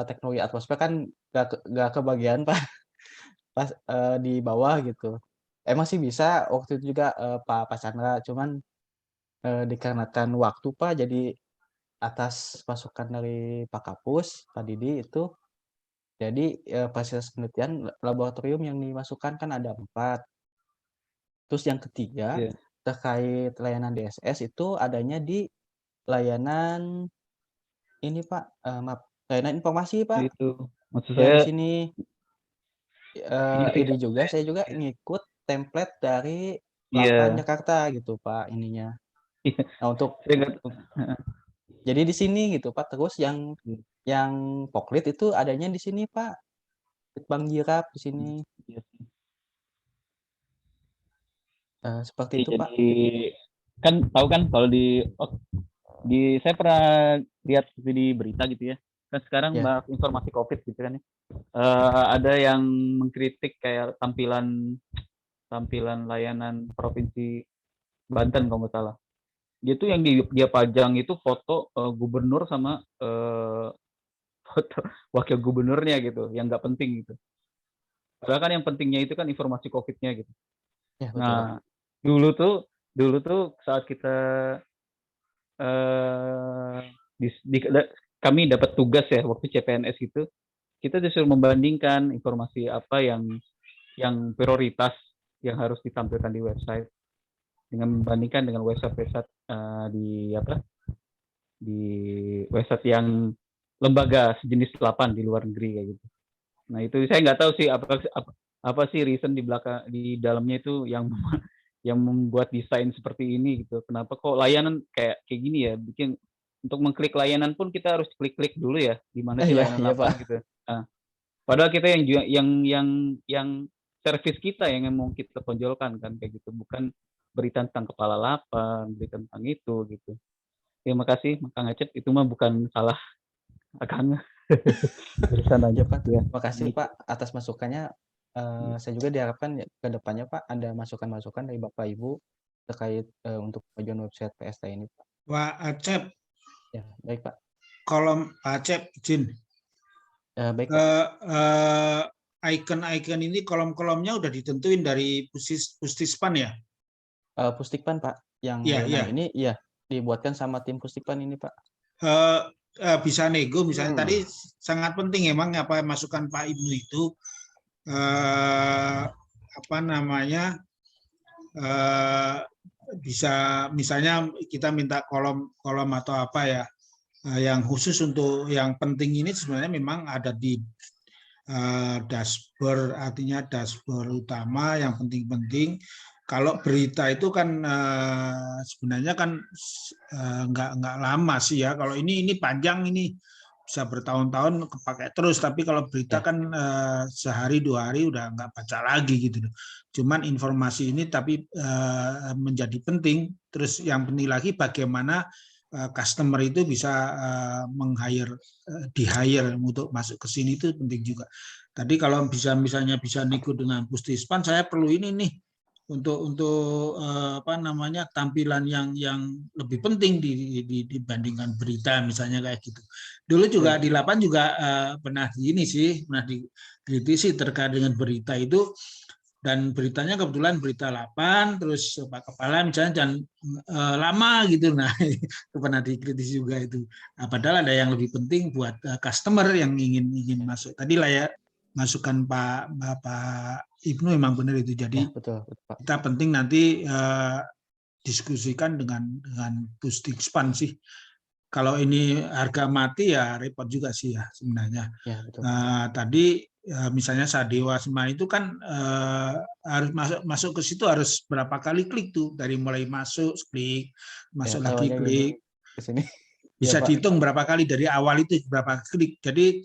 teknologi atmosfer kan gak kebagian, Pak. Pas di bawah gitu. Masih bisa waktu itu juga Pak Chandra, cuman dikarenakan waktu, Pak, jadi atas masukan dari Pak Kapus, Pak Didi itu, jadi fasilitas penelitian laboratorium yang dimasukkan kan ada 4. Terus yang ketiga, Iya. terkait layanan DSS itu adanya di layanan ini, Pak, maaf, layanan informasi, Pak. Itu maksud Yang di saya sini ini ini juga saya juga ngikut template dari iya. 8 Jakarta gitu, Pak, ininya. Iya. Nah, untuk Saya nggak jadi di sini gitu, Pak. Terus yang poklit itu adanya di sini, Pak. Bang Jirap di sini. Iya. Seperti itu, Pak. Jadi kan tahu kan kalau saya pernah lihat di berita gitu ya. Kan sekarang Ya. bahas informasi COVID gitu kan ya. Ada yang mengkritik kayak tampilan layanan Provinsi Banten kalau nggak salah. Dia tuh yang dia pajang itu foto gubernur sama foto wakil gubernurnya gitu, yang nggak penting gitu. Padahal kan yang pentingnya itu kan informasi COVID-nya gitu. Ya, betul, Pak. Nah, dulu tuh saat kita kami dapat tugas ya waktu CPNS itu, kita disuruh membandingkan informasi apa yang prioritas yang harus ditampilkan di website dengan membandingkan dengan website di website yang lembaga sejenis 8 di luar negeri kayak gitu. Nah itu saya nggak tahu sih apa sih reason di belakang di dalamnya itu yang membuat desain seperti ini gitu. Kenapa kok layanan kayak gini ya, bikin untuk mengklik layanan pun kita harus klik dulu ya, di mana sih layanan apa gitu. Nah, padahal kita yang servis kita yang mau kita tonjolkan kan kayak gitu, bukan berita tentang kepala lapang, berita tentang itu gitu. Terima kasih Kang Acep, itu mah bukan salah Akang. Urusan aja Pak. ya. Terima kasih Pak atas masukannya. Saya juga diharapkan ke depannya Pak ada masukan-masukan dari Bapak Ibu terkait untuk kemajuan website PSTA ini Pak. Pak Acep. Ya, baik Pak. Kolom Pak Acep, izin. Baik Pak. Icon-icon ini kolom-kolomnya udah ditentuin dari Pustispan ya? Pustikpan Pak, yang ini ya dibuatkan sama tim Pustikpan ini Pak. Bisa nego misalnya tadi sangat penting emang apa masukan Pak Ibnu itu bisa misalnya kita minta kolom atau apa ya yang khusus untuk yang penting ini sebenarnya memang ada dashboard, artinya dashboard utama yang penting-penting. Kalau berita itu kan sebenarnya kan nggak lama sih ya. Kalau ini panjang, ini bisa bertahun-tahun kepakai terus. Tapi kalau berita kan sehari 2 hari udah nggak baca lagi gitu. Cuman informasi ini tapi menjadi penting. Terus yang penting lagi bagaimana customer itu bisa di-hire untuk masuk ke sini itu penting juga. Tadi kalau misalnya bisa nego dengan Pusdispan, saya perlu ini nih untuk tampilan yang lebih penting dibandingkan berita misalnya kayak gitu. Dulu juga di Lapan juga pernah dikritisi terkait dengan berita itu, dan beritanya kebetulan berita Lapan, terus Pak Kepala misalnya jangan lama gitu. Nah, itu pernah dikritisi juga itu. Nah, padahal ada yang lebih penting buat customer yang ingin masuk. Tadi lah ya, masukan Bapak Ibnu memang benar itu. Jadi betul, Pak. kita penting nanti diskusikan dengan Pusdispan sih. Kalau ini harga mati ya repot juga sih ya sebenarnya. Ya, betul. Tadi misalnya Sadewa Sema itu kan harus masuk ke situ harus berapa kali klik tuh, dari mulai masuk klik, masuk lagi klik. Bisa dihitung berapa kali dari awal itu berapa klik. Jadi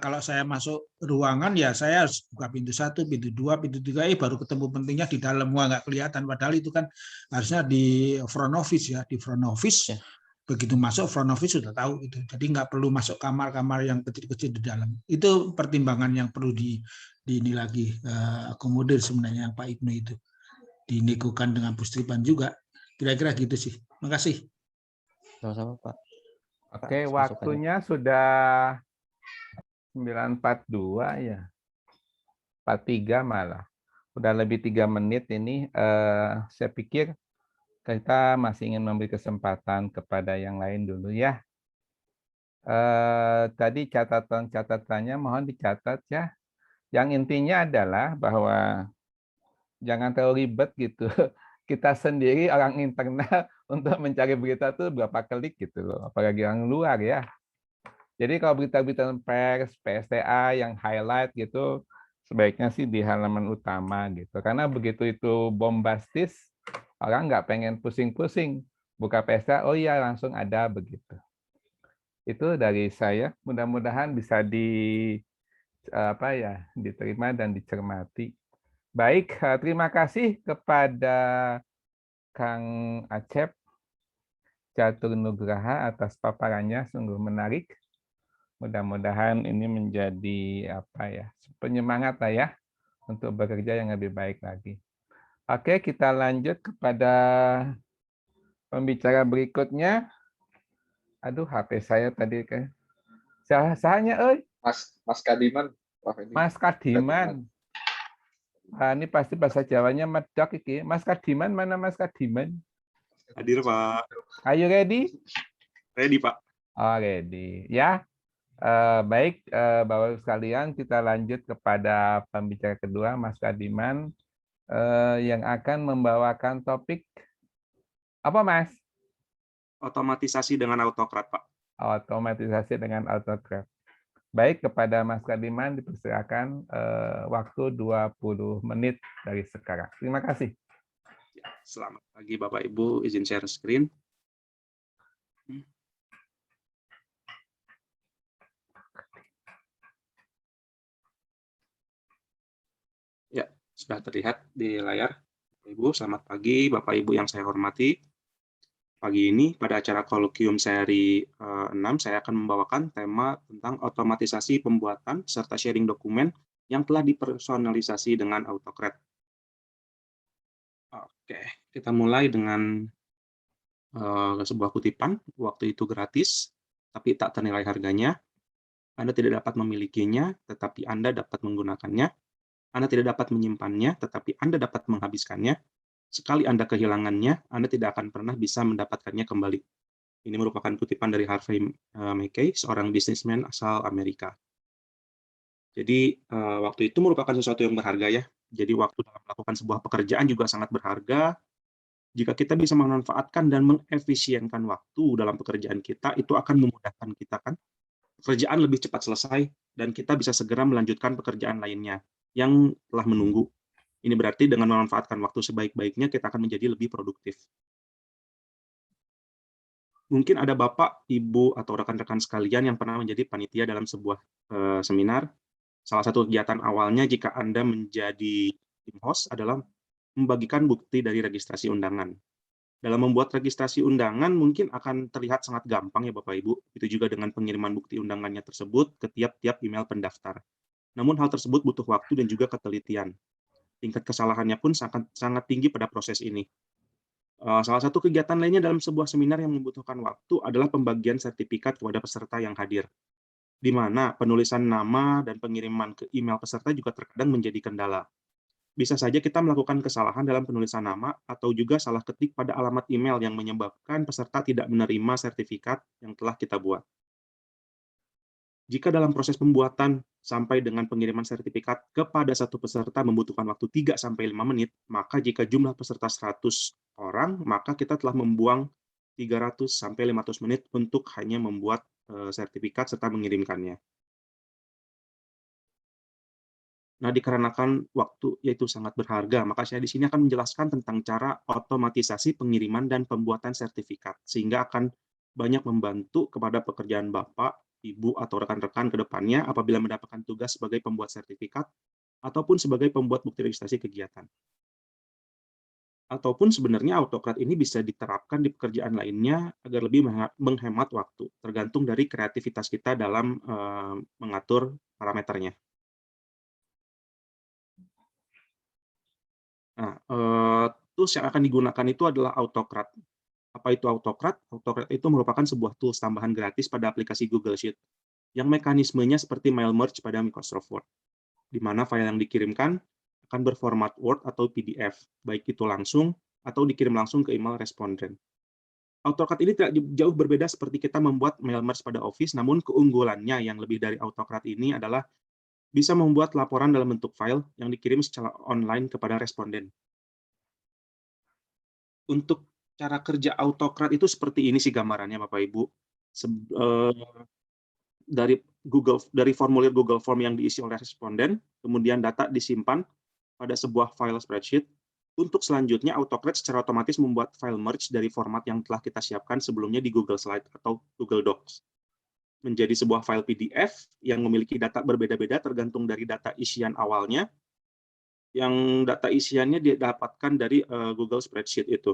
kalau saya masuk ruangan ya saya harus buka pintu 1, pintu 2, pintu 3, baru ketemu pentingnya di dalam. Wah, nggak kelihatan, padahal itu kan harusnya di front office ya, di front office. Begitu masuk front office sudah tahu itu. Jadi nggak perlu masuk kamar-kamar yang kecil-kecil di dalam. Itu pertimbangan yang perlu ini lagi akomodir sebenarnya Pak Ibnu itu. Dinegokan dengan Pusdispan juga. Kira-kira gitu sih. Makasih. Sama-sama, Pak. Oke, waktunya sudah 9.42 ya. 43 malah. Udah lebih 3 menit ini. Saya pikir kita masih ingin memberi kesempatan kepada yang lain dulu ya. Tadi catatan-catatannya mohon dicatat ya. Yang intinya adalah bahwa jangan terlalu ribet gitu. Kita sendiri orang internal untuk mencari berita tuh berapa klik gitu loh. Apalagi orang luar ya. Jadi kalau berita-berita pers, PSTA yang highlight gitu, sebaiknya sih di halaman utama gitu. Karena begitu itu bombastis, orang nggak pengen pusing-pusing. Buka PSTA, oh iya langsung ada begitu. Itu dari saya. Mudah-mudahan bisa diterima dan dicermati. Baik, terima kasih kepada Kang Acep Catur Nugraha atas paparannya, sungguh menarik. Mudah-mudahan ini menjadi penyemangat lah ya untuk bekerja yang lebih baik lagi. Oke, kita lanjut kepada pembicara berikutnya. Aduh, HP saya tadi kan. Sahanya, Mas Kadiman. Mas Kadiman. Ini pasti bahasa Jawanya medok iki. Mas Kadiman, mana Mas Kadiman? Hadir, Pak. Are you ready? Ready, Pak. Oh, ready. Ya. Baik, Bapak sekalian, kita lanjut kepada pembicara kedua, Mas Kadiman, yang akan membawakan topik apa, Mas? Otomatisasi dengan autocrat, Pak. Otomatisasi dengan autocrat. Baik, kepada Mas Kadiman dipersilakan waktu 20 menit dari sekarang. Terima kasih. Selamat pagi, Bapak Ibu. Izin share screen. Ya, sudah terlihat di layar. Ibu, selamat pagi, Bapak Ibu yang saya hormati. Pagi ini, pada acara kolokium seri 6, saya akan membawakan tema tentang otomatisasi pembuatan serta sharing dokumen yang telah dipersonalisasi dengan autocrat. Oke, kita mulai dengan sebuah kutipan. Waktu itu gratis, tapi tak ternilai harganya. Anda tidak dapat memilikinya, tetapi Anda dapat menggunakannya. Anda tidak dapat menyimpannya, tetapi Anda dapat menghabiskannya. Sekali Anda kehilangannya, Anda tidak akan pernah bisa mendapatkannya kembali. Ini merupakan kutipan dari Harvey Mackay, seorang bisnismen asal Amerika. Jadi, waktu itu merupakan sesuatu yang berharga ya. Jadi, waktu dalam melakukan sebuah pekerjaan juga sangat berharga. Jika kita bisa memanfaatkan dan mengefisienkan waktu dalam pekerjaan kita, itu akan memudahkan kita kan. pekerjaan lebih cepat selesai dan kita bisa segera melanjutkan pekerjaan lainnya yang telah menunggu. Ini berarti dengan memanfaatkan waktu sebaik-baiknya kita akan menjadi lebih produktif. Mungkin ada Bapak, Ibu, atau rekan-rekan sekalian yang pernah menjadi panitia dalam sebuah seminar. Salah satu kegiatan awalnya jika Anda menjadi tim host adalah membagikan bukti dari registrasi undangan. Dalam membuat registrasi undangan mungkin akan terlihat sangat gampang ya Bapak Ibu, itu juga dengan pengiriman bukti undangannya tersebut ke tiap-tiap email pendaftar. Namun hal tersebut butuh waktu dan juga ketelitian. Tingkat kesalahannya pun sangat tinggi pada proses ini. Salah satu kegiatan lainnya dalam sebuah seminar yang membutuhkan waktu adalah pembagian sertifikat kepada peserta yang hadir, di mana penulisan nama dan pengiriman ke email peserta juga terkadang menjadi kendala. Bisa saja kita melakukan kesalahan dalam penulisan nama atau juga salah ketik pada alamat email yang menyebabkan peserta tidak menerima sertifikat yang telah kita buat. Jika dalam proses pembuatan sampai dengan pengiriman sertifikat kepada satu peserta membutuhkan waktu 3-5 menit, maka jika jumlah peserta 100 orang, maka kita telah membuang 300-500 menit untuk hanya membuat sertifikat serta mengirimkannya. Nah, dikarenakan waktu yaitu sangat berharga, maka saya di sini akan menjelaskan tentang cara otomatisasi pengiriman dan pembuatan sertifikat, sehingga akan banyak membantu kepada pekerjaan Bapak, Ibu, atau rekan-rekan ke depannya apabila mendapatkan tugas sebagai pembuat sertifikat ataupun sebagai pembuat bukti registrasi kegiatan. Ataupun sebenarnya AutoCAD ini bisa diterapkan di pekerjaan lainnya agar lebih menghemat waktu, tergantung dari kreativitas kita dalam mengatur parameternya. Nah, tools yang akan digunakan itu adalah AutoCAD. Apa itu AutoCAD? AutoCAD itu merupakan sebuah tools tambahan gratis pada aplikasi Google Sheet, yang mekanismenya seperti mail merge pada Microsoft Word, di mana file yang dikirimkan akan berformat Word atau PDF, baik itu langsung atau dikirim langsung ke email responden. AutoCAD ini tidak jauh berbeda seperti kita membuat mail merge pada Office, namun keunggulannya yang lebih dari AutoCAD ini adalah bisa membuat laporan dalam bentuk file yang dikirim secara online kepada responden. Untuk cara kerja AutoCAD itu seperti ini sih gambarannya Bapak Ibu. Dari formulir Google Form yang diisi oleh responden, kemudian data disimpan pada sebuah file spreadsheet. Untuk selanjutnya AutoCAD secara otomatis membuat file merge dari format yang telah kita siapkan sebelumnya di Google Slide atau Google Docs menjadi sebuah file PDF yang memiliki data berbeda-beda tergantung dari data isian awalnya, yang data isiannya didapatkan dari Google Spreadsheet itu,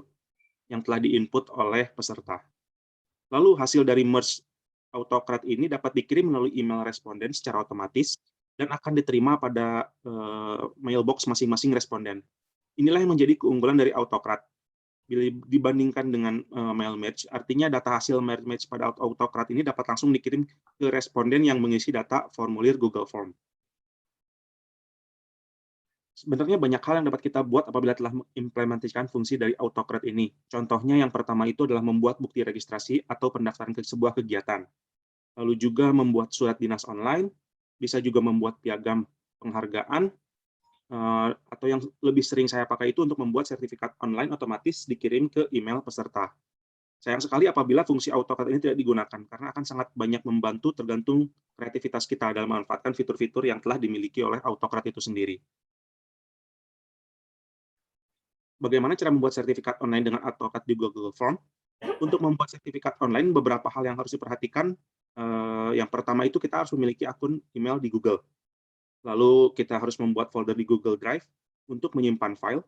yang telah diinput oleh peserta. Lalu hasil dari merge AutoCAD ini dapat dikirim melalui email responden secara otomatis dan akan diterima pada mailbox masing-masing responden. Inilah yang menjadi keunggulan dari AutoCAD. Bila dibandingkan dengan mail merge, artinya data hasil mail merge pada AutoCAD ini dapat langsung dikirim ke responden yang mengisi data formulir Google Form. Sebenarnya banyak hal yang dapat kita buat apabila telah mengimplementasikan fungsi dari AutoCAD ini. Contohnya yang pertama itu adalah membuat bukti registrasi atau pendaftaran ke sebuah kegiatan. Lalu juga membuat surat dinas online, bisa juga membuat piagam penghargaan, atau yang lebih sering saya pakai itu untuk membuat sertifikat online otomatis dikirim ke email peserta. Sayang sekali apabila fungsi AutoCAD ini tidak digunakan, karena akan sangat banyak membantu tergantung kreativitas kita dalam memanfaatkan fitur-fitur yang telah dimiliki oleh AutoCAD itu sendiri. Bagaimana cara membuat sertifikat online dengan AutoCAD di Google Form? Untuk membuat sertifikat online, beberapa hal yang harus diperhatikan. Yang pertama itu kita harus memiliki akun email di Google. Lalu kita harus membuat folder di Google Drive untuk menyimpan file,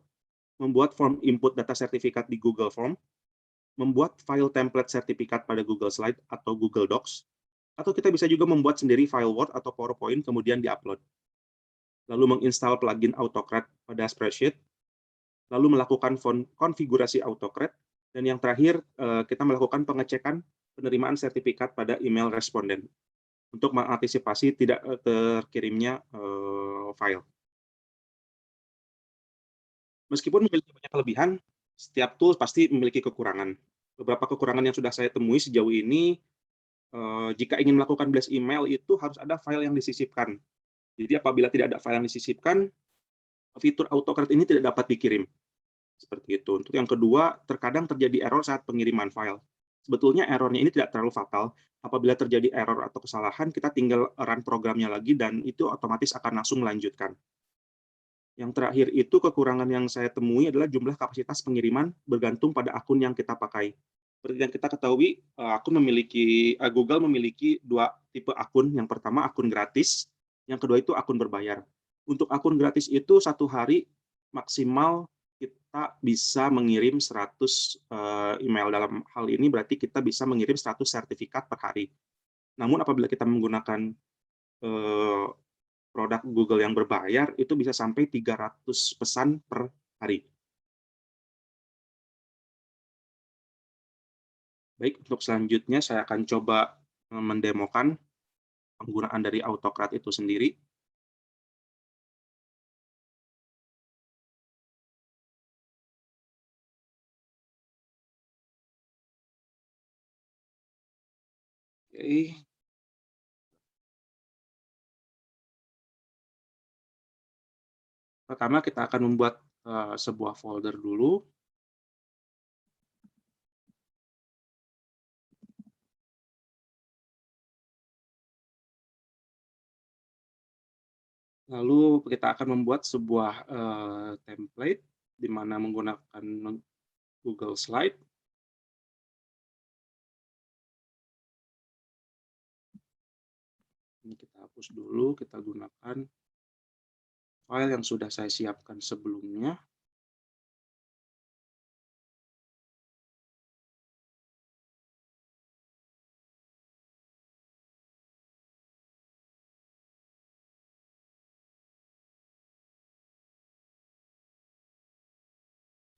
membuat form input data sertifikat di Google Form, membuat file template sertifikat pada Google Slide atau Google Docs, atau kita bisa juga membuat sendiri file Word atau PowerPoint kemudian diupload. Lalu menginstal plugin AutoCAD pada spreadsheet, lalu melakukan konfigurasi AutoCAD, dan yang terakhir kita melakukan pengecekan penerimaan sertifikat pada email responden untuk mengantisipasi tidak terkirimnya file. Meskipun memiliki banyak kelebihan, setiap tools pasti memiliki kekurangan. Beberapa kekurangan yang sudah saya temui sejauh ini, jika ingin melakukan blast email itu harus ada file yang disisipkan. Jadi apabila tidak ada file yang disisipkan, fitur AutoCAD ini tidak dapat dikirim. Seperti itu. Untuk yang kedua, terkadang terjadi error saat pengiriman file. Sebetulnya errornya ini tidak terlalu fatal. Apabila terjadi error atau kesalahan, kita tinggal run programnya lagi dan itu otomatis akan langsung melanjutkan. Yang terakhir itu kekurangan yang saya temui adalah jumlah kapasitas pengiriman bergantung pada akun yang kita pakai. Seperti yang kita ketahui, Google memiliki dua tipe akun. Yang pertama akun gratis, yang kedua itu akun berbayar. Untuk akun gratis itu satu hari maksimal kita bisa mengirim 100 email. Dalam hal ini berarti kita bisa mengirim 100 sertifikat per hari. Namun apabila kita menggunakan produk Google yang berbayar, itu bisa sampai 300 pesan per hari. Baik, untuk selanjutnya saya akan coba mendemokan penggunaan dari Autocrat itu sendiri. Oke. Pertama kita akan membuat sebuah folder dulu. Lalu kita akan membuat sebuah template di mana menggunakan Google Slide. Ini kita hapus dulu, kita gunakan file yang sudah saya siapkan sebelumnya.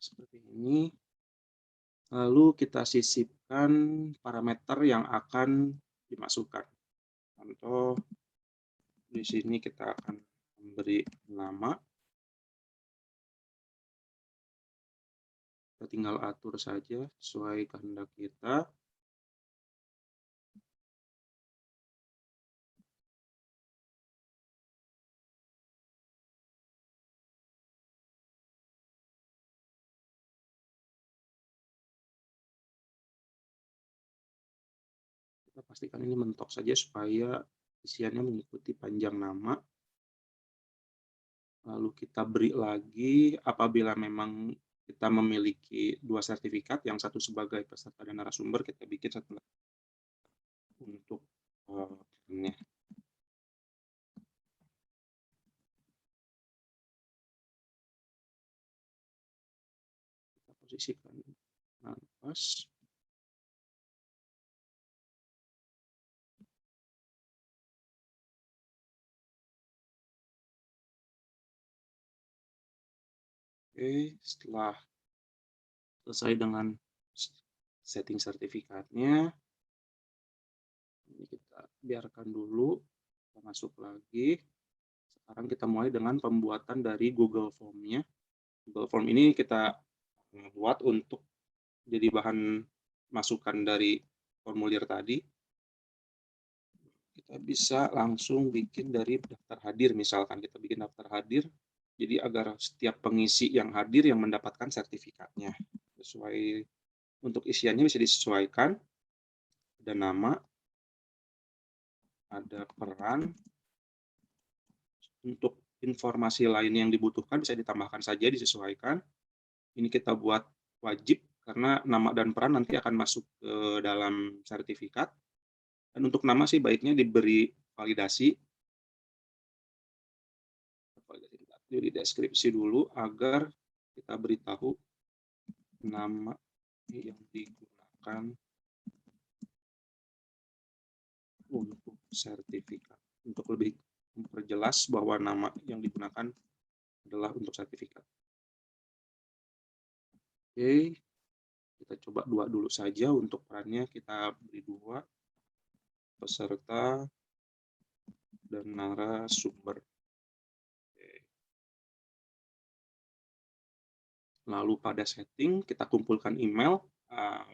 Seperti ini. Lalu kita sisipkan parameter yang akan dimasukkan. Contoh, di sini kita akan memberi nama. Kita tinggal atur saja sesuai kehendak kita. Kita pastikan ini mentok saja supaya isiannya mengikuti panjang nama. Lalu kita beri lagi apabila memang kita memiliki dua sertifikat, yang satu sebagai peserta dan narasumber, kita bikin satu untuk ini. Kita posisikan pas. Oke, setelah selesai dengan setting sertifikatnya, ini kita biarkan dulu, kita masuk lagi. Sekarang kita mulai dengan pembuatan dari Google Form-nya. Google Form ini kita buat untuk jadi bahan masukan dari formulir tadi. Kita bisa langsung bikin dari daftar hadir, misalkan kita bikin daftar hadir. Jadi agar setiap pengisi yang hadir yang mendapatkan sertifikatnya. Sesuai untuk isiannya bisa disesuaikan. Ada nama, ada peran. Untuk informasi lain yang dibutuhkan bisa ditambahkan saja, disesuaikan. Ini kita buat wajib karena nama dan peran nanti akan masuk ke dalam sertifikat. Dan untuk nama sih baiknya diberi validasi. Di deskripsi dulu agar kita beritahu nama yang digunakan untuk sertifikat. Untuk lebih memperjelas bahwa nama yang digunakan adalah untuk sertifikat. Oke, kita coba dua dulu saja. Untuk perannya kita beri dua, peserta dan narasumber. Lalu pada setting kita kumpulkan email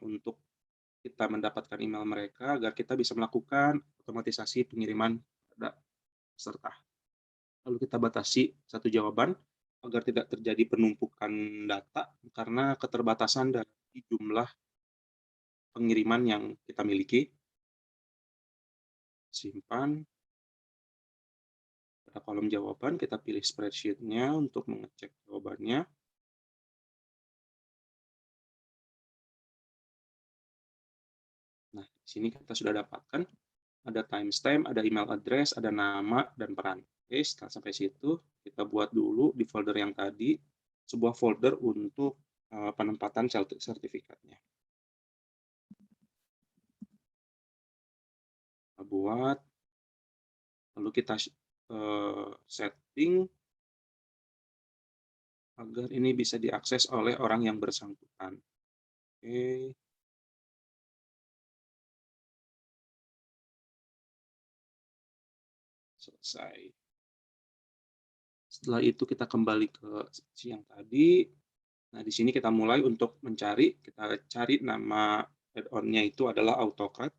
untuk kita mendapatkan email mereka agar kita bisa melakukan otomatisasi pengiriman pada peserta. Lalu kita batasi satu jawaban agar tidak terjadi penumpukan data karena keterbatasan dari jumlah pengiriman yang kita miliki. Simpan. Pada kolom jawaban, kita pilih spreadsheet-nya untuk mengecek jawabannya. Nah, di sini kita sudah dapatkan ada timestamp, ada email address, ada nama, dan peran. Oke, setelah sampai situ, kita buat dulu di folder yang tadi, sebuah folder untuk penempatan sertifikatnya. Kita buat, lalu kita setting agar ini bisa diakses oleh orang yang bersangkutan. Oke. Selesai. Setelah itu kita kembali ke sesi yang tadi. Nah, di sini kita mulai untuk mencari. Kita cari nama add-on-nya itu adalah AutoCAD.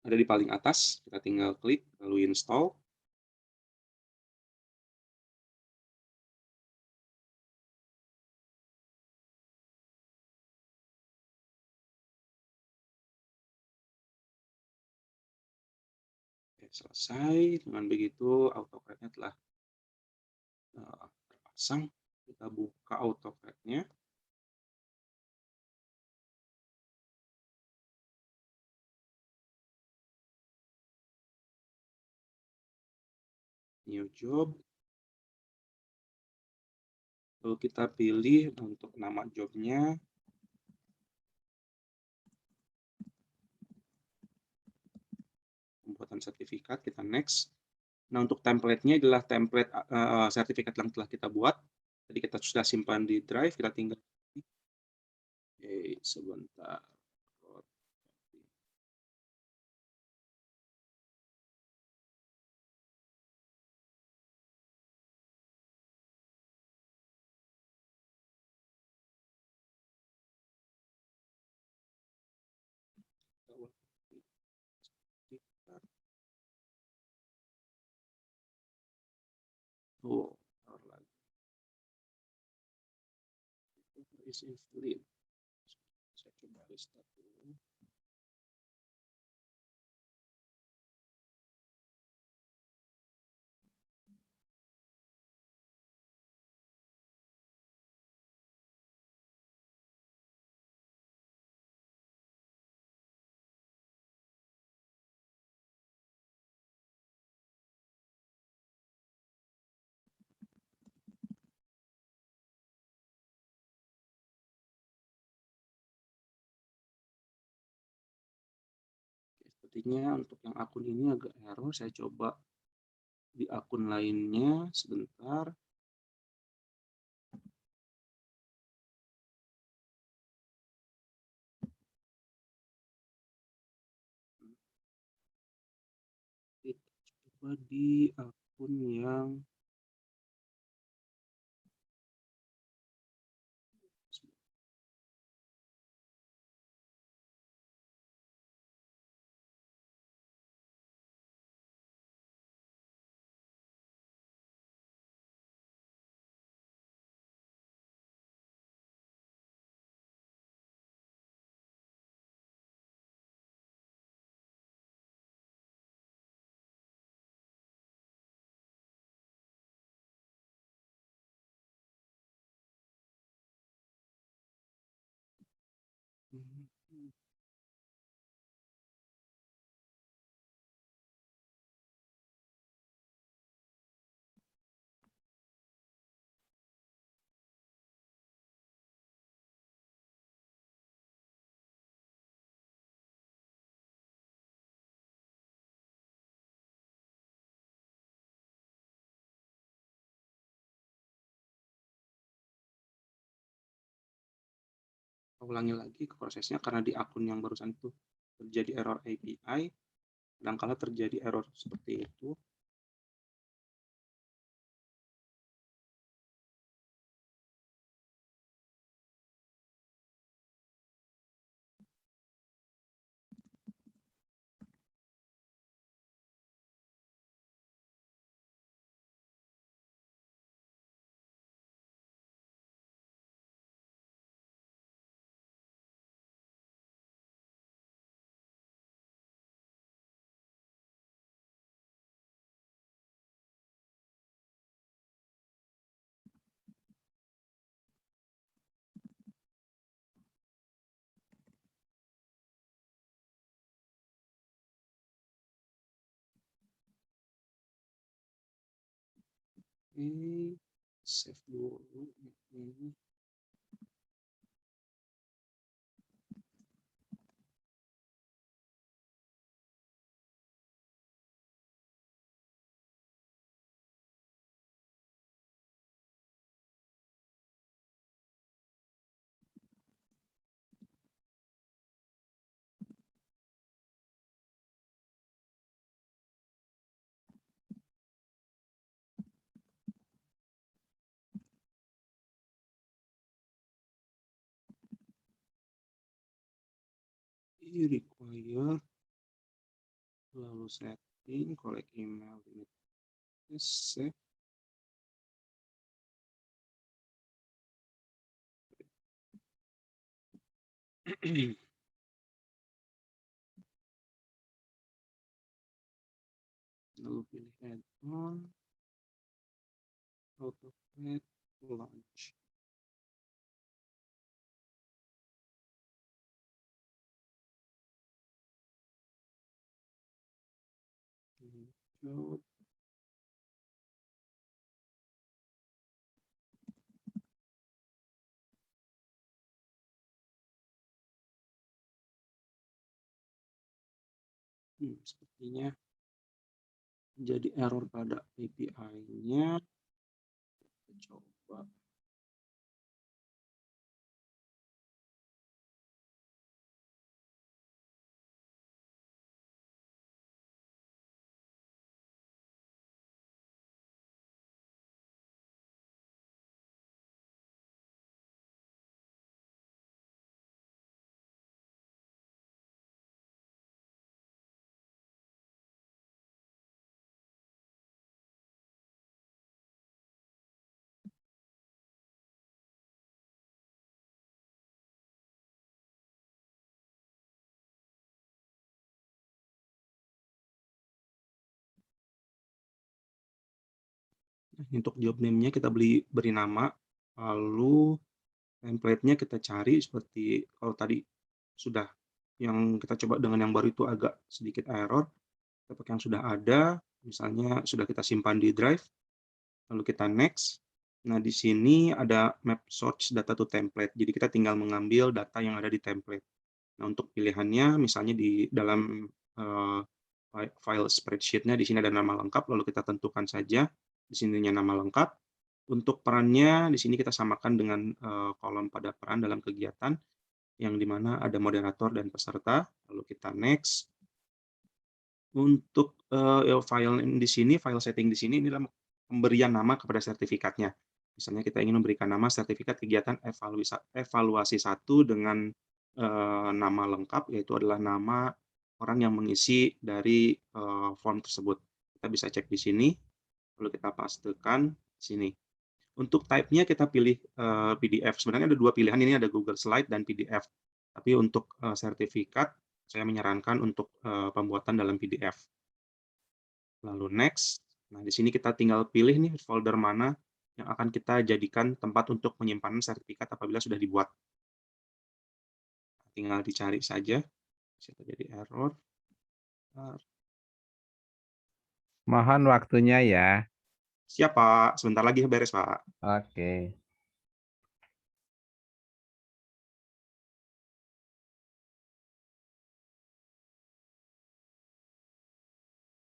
Ada di paling atas. Kita tinggal klik, lalu install. Selesai. Dengan begitu AutoCAD-nya telah terpasang. Kita buka AutoCAD-nya. New job. Lalu kita pilih untuk nama job-nya. Pembuatan sertifikat, kita next. Nah, untuk template-nya adalah template sertifikat yang telah kita buat. Jadi kita sudah simpan di drive, kita tinggal. Oke, sebentar. Oh, lagi. Is invalid. Saya coba restart dulu. Sepertinya untuk yang akun ini agak error. Saya coba di akun lainnya sebentar. Kita coba di akun yang ulangi lagi ke prosesnya karena di akun yang barusan itu terjadi error API, kadang-kala terjadi error seperti itu. Oke, save dulu ini. Ini require, lalu setting, collect email, save. Lalu pilih add-on, autocad, launch. Download. Sepertinya jadi error pada API-nya. Kita coba. Untuk job name-nya kita beri nama, lalu template-nya kita cari seperti kalau tadi sudah yang kita coba dengan yang baru itu agak sedikit error. Kita pakai yang sudah ada, misalnya sudah kita simpan di drive, lalu kita next. Nah, di sini ada map source data to template. Jadi kita tinggal mengambil data yang ada di template. Nah, untuk pilihannya misalnya di dalam file spreadsheet-nya di sini ada nama lengkap, lalu kita tentukan saja di sininya nama lengkap. Untuk perannya di sini kita samakan dengan kolom pada peran dalam kegiatan yang di mana ada moderator dan peserta, lalu kita next. Untuk file di sini, file setting di sini ini adalah pemberian nama kepada sertifikatnya. Misalnya kita ingin memberikan nama sertifikat kegiatan evaluasi 1 dengan nama lengkap, yaitu adalah nama orang yang mengisi dari form tersebut. Kita bisa cek di sini, lalu kita pastekan di sini. Untuk type-nya kita pilih PDF. Sebenarnya ada dua pilihan, ini ada Google Slide dan PDF. Tapi untuk sertifikat, saya menyarankan untuk pembuatan dalam PDF. Lalu next. Nah, di sini kita tinggal pilih nih folder mana yang akan kita jadikan tempat untuk menyimpan sertifikat apabila sudah dibuat. Tinggal dicari saja. Bisa terjadi error. Mohon waktunya ya. Siap, Pak. Sebentar lagi beres, Pak. Oke.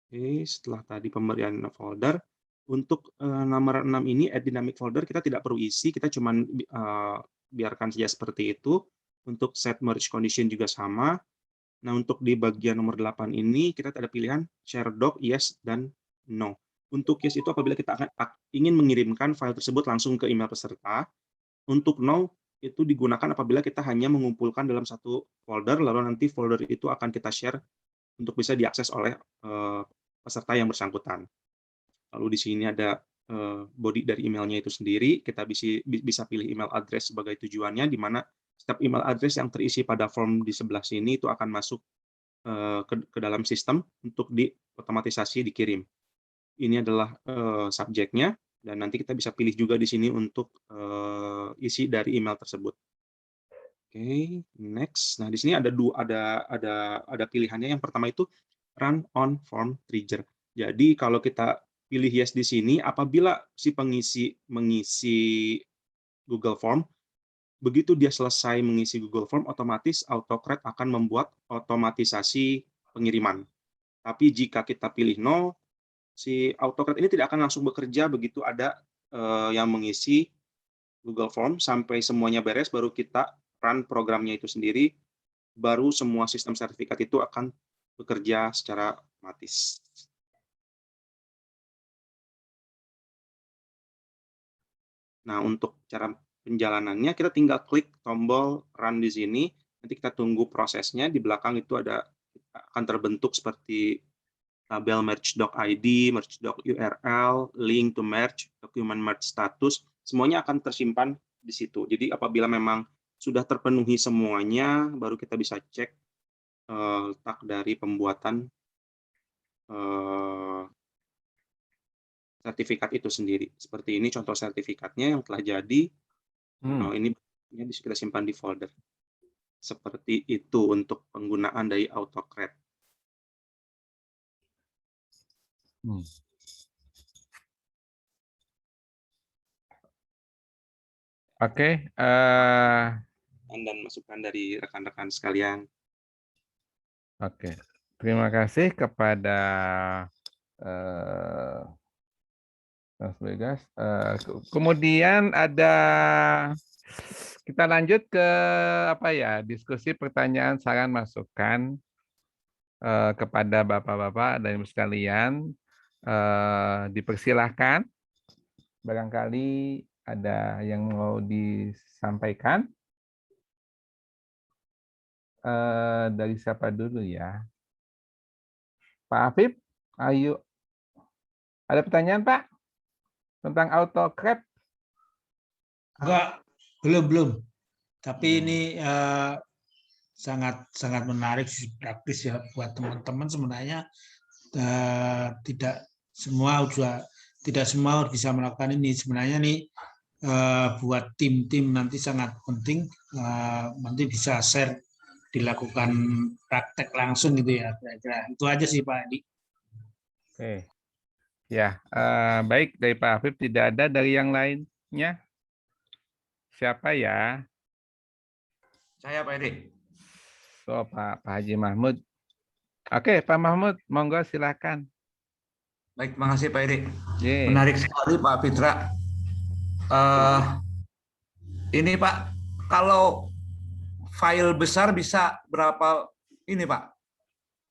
Oke, setelah tadi pemberian folder, untuk nomor 6 ini, add dynamic folder, kita tidak perlu isi, kita cuman biarkan saja seperti itu. Untuk set merge condition juga sama. Nah, untuk di bagian nomor 8 ini, kita ada pilihan share doc, yes, dan no. Untuk yes itu apabila kita ingin mengirimkan file tersebut langsung ke email peserta. Untuk no, itu digunakan apabila kita hanya mengumpulkan dalam satu folder, lalu nanti folder itu akan kita share untuk bisa diakses oleh peserta yang bersangkutan. Lalu di sini ada body dari emailnya itu sendiri, kita bisa pilih email address sebagai tujuannya, di mana setiap email address yang terisi pada form di sebelah sini itu akan masuk ke dalam sistem untuk diotomatisasi dikirim. Ini adalah subjeknya, dan nanti kita bisa pilih juga di sini untuk isi dari email tersebut. Oke, next. Nah, di sini ada pilihannya. Yang pertama itu run on form trigger. Jadi kalau kita pilih yes di sini, apabila si pengisi mengisi Google Form, begitu dia selesai mengisi Google Form, otomatis AutoCred akan membuat otomatisasi pengiriman. Tapi jika kita pilih no, si AutoCred ini tidak akan langsung bekerja begitu ada yang mengisi Google Form sampai semuanya beres, baru kita run programnya itu sendiri, baru semua sistem sertifikat itu akan bekerja secara otomatis. Nah, untuk cara penjalanannya, kita tinggal klik tombol run di sini, nanti kita tunggu prosesnya, di belakang itu akan terbentuk seperti tabel merge.id, merge.url, link to merge, document merge status, semuanya akan tersimpan di situ. Jadi apabila memang sudah terpenuhi semuanya, baru kita bisa cek letak dari pembuatan sertifikat itu sendiri. Seperti ini contoh sertifikatnya yang telah jadi. Ini bisa kita simpan di folder. Seperti itu untuk penggunaan dari AutoCred. Oke. Dan masukan dari rekan-rekan sekalian. Oke. Terima kasih kepada Mas Vegas. Kemudian ada, kita lanjut ke apa ya, diskusi pertanyaan saran masukan kepada Bapak-Bapak dan Ibu sekalian. Dipersilahkan, barangkali ada yang mau disampaikan. Dari siapa dulu ya? Pak Afif, ayo. Ada pertanyaan Pak? Tentang AutoCred? Enggak, belum. Tapi ini sangat menarik, praktis ya buat teman-teman. Sebenarnya tidak semua bisa melakukan ini. Sebenarnya nih buat tim-tim nanti sangat penting. Nanti bisa share, dilakukan praktek langsung gitu ya. Kira-kira itu aja sih Pak Edi. Oke. Ya, baik, dari Pak Afif, tidak ada dari yang lainnya. Siapa ya? Saya Pak Edi. So, Pak Haji Mahmud. Oke, Pak Mahmud, monggo silakan. Baik, makasih Pak Edi. Yeah. Menarik sekali Pak Fitra. Ini Pak, kalau file besar bisa berapa ini Pak?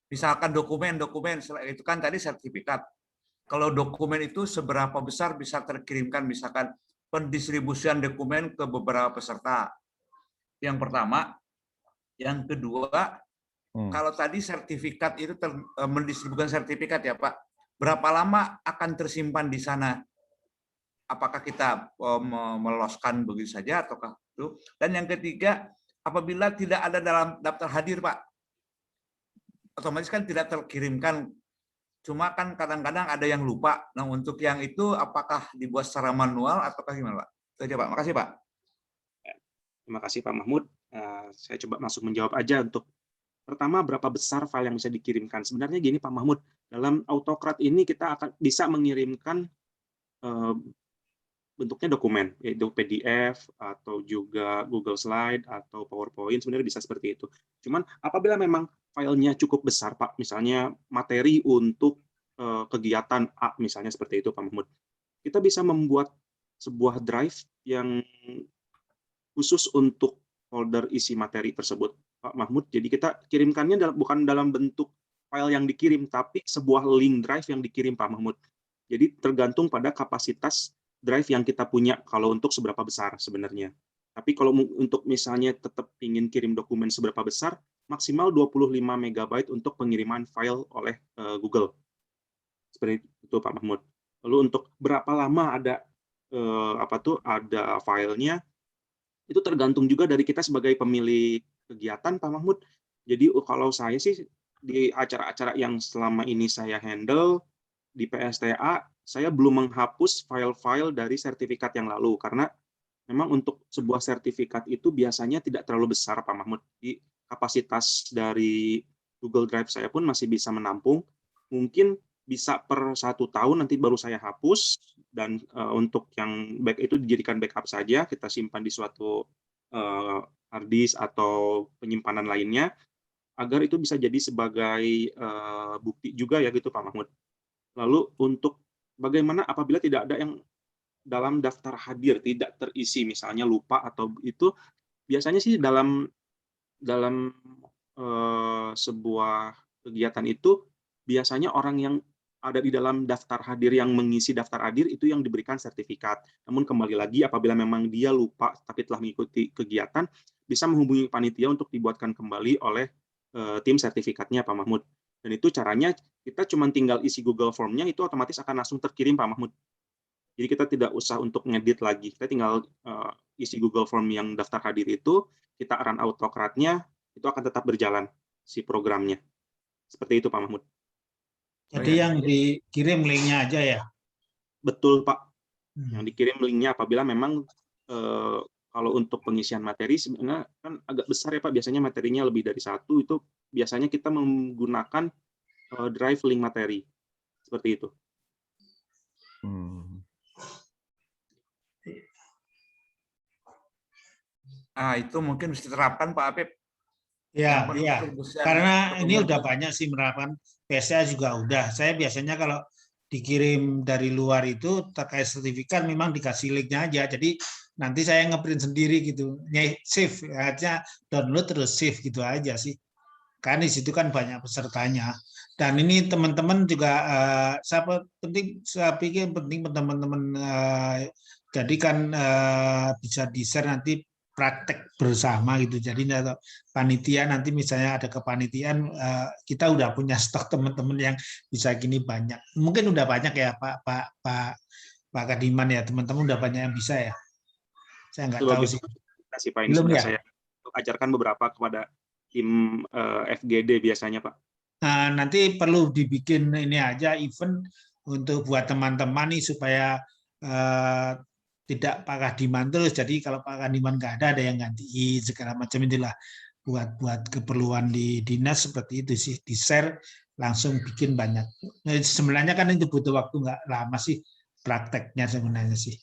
Misalkan dokumen, itu kan tadi sertifikat. Kalau dokumen itu seberapa besar bisa terkirimkan, misalkan pendistribusian dokumen ke beberapa peserta. Yang pertama. Yang kedua, kalau tadi sertifikat itu mendistribusikan sertifikat ya Pak, berapa lama akan tersimpan di sana? Apakah kita meloskan begitu saja ataukah itu? Dan yang ketiga, apabila tidak ada dalam daftar hadir Pak, otomatis kan tidak terkirimkan. Cuma kan kadang-kadang ada yang lupa. Nah untuk yang itu apakah dibuat secara manual ataukah gimana Pak? Itu aja Pak. Makasih Pak. Terima kasih Pak Mahmud. Saya coba masuk menjawab aja untuk pertama berapa besar file yang bisa dikirimkan. Sebenarnya gini Pak Mahmud, dalam AutoCred ini kita akan bisa mengirimkan bentuknya dokumen, yaitu PDF atau juga Google Slide atau PowerPoint, sebenarnya bisa seperti itu. Cuman apabila memang filenya cukup besar Pak, misalnya materi untuk kegiatan A, misalnya seperti itu Pak Mahmud, kita bisa membuat sebuah drive yang khusus untuk folder isi materi tersebut, Pak Mahmud. Jadi kita kirimkannya bukan dalam bentuk file yang dikirim, tapi sebuah link drive yang dikirim, Pak Mahmud. Jadi tergantung pada kapasitas drive yang kita punya, kalau untuk seberapa besar sebenarnya. Tapi kalau untuk misalnya tetap ingin kirim dokumen seberapa besar, maksimal 25 MB untuk pengiriman file oleh Google. Seperti itu, Pak Mahmud. Lalu untuk berapa lama ada ada filenya, itu tergantung juga dari kita sebagai pemilik kegiatan, Pak Mahmud. Jadi kalau saya sih di acara-acara yang selama ini saya handle di PSTA, saya belum menghapus file-file dari sertifikat yang lalu, karena memang untuk sebuah sertifikat itu biasanya tidak terlalu besar, Pak Mahmud. Di kapasitas dari Google Drive saya pun masih bisa menampung. Mungkin bisa per 1 tahun nanti baru saya hapus, dan untuk yang back itu dijadikan backup saja, kita simpan di suatu hard disk atau penyimpanan lainnya, agar itu bisa jadi sebagai bukti juga ya gitu Pak Mahmud. Lalu untuk bagaimana apabila tidak ada yang dalam daftar hadir, tidak terisi, misalnya lupa atau itu, biasanya sih dalam sebuah kegiatan itu, biasanya orang yang ada di dalam daftar hadir yang mengisi daftar hadir itu yang diberikan sertifikat. Namun kembali lagi apabila memang dia lupa tapi telah mengikuti kegiatan, bisa menghubungi panitia untuk dibuatkan kembali oleh tim sertifikatnya Pak Mahmud. Dan itu caranya kita cuma tinggal isi Google Form-nya, itu otomatis akan langsung terkirim Pak Mahmud. Jadi kita tidak usah untuk ngedit lagi, kita tinggal isi Google Form yang daftar hadir itu, kita run autocrat-nya, itu akan tetap berjalan si programnya. Seperti itu Pak Mahmud. Jadi yang dikirim linknya aja ya? Betul Pak. Yang dikirim linknya apabila memang kalau untuk pengisian materi sebenarnya kan agak besar ya Pak, biasanya materinya lebih dari 1, itu biasanya kita menggunakan drive link materi. Seperti itu. Nah, itu mungkin bisa diterapkan Pak Apip. Ya, iya. Karena ini udah banyak sih menerapkan, PSA juga udah. Saya biasanya kalau dikirim dari luar itu terkait sertifikat memang dikasih linknya aja. Jadi nanti saya ngeprint sendiri gitu. Save, artinya download terus save gitu aja sih. Kan di situ kan banyak pesertanya. Dan ini teman-teman juga saya pikir penting teman-teman jadi kan bisa di-share nanti praktek bersama gitu. Jadi panitia nanti misalnya ada kepanitiaan, kita udah punya stok teman-teman yang bisa gini banyak. Mungkin udah banyak ya Pak Kadiman ya, teman-teman udah banyak yang bisa ya. Saya nggak tahu sih. Pak, ini belum ya? Saya ajarkan beberapa kepada tim FGD biasanya Pak. Nah, nanti perlu dibikin ini aja event untuk buat teman-teman nih supaya tidak Pak Kadiman terus. Jadi kalau Pak Kadiman nggak ada yang gantiin segala macam, itulah buat keperluan di dinas seperti itu sih, di-share langsung bikin banyak. Nah, sebenarnya kan itu butuh waktu nggak lama sih prakteknya sebenarnya sih.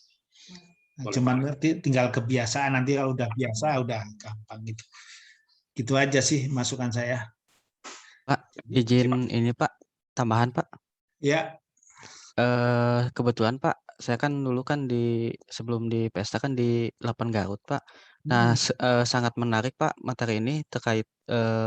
Nah, cuman tinggal kebiasaan, nanti kalau udah biasa udah gampang gitu. Gitu aja sih masukan saya. Pak, izin ini Pak, tambahan Pak. Ya. Kebetulan Pak, saya kan dulu kan sebelum di PSTA kan di 8 Garut Pak. Nah, sangat menarik Pak materi ini terkait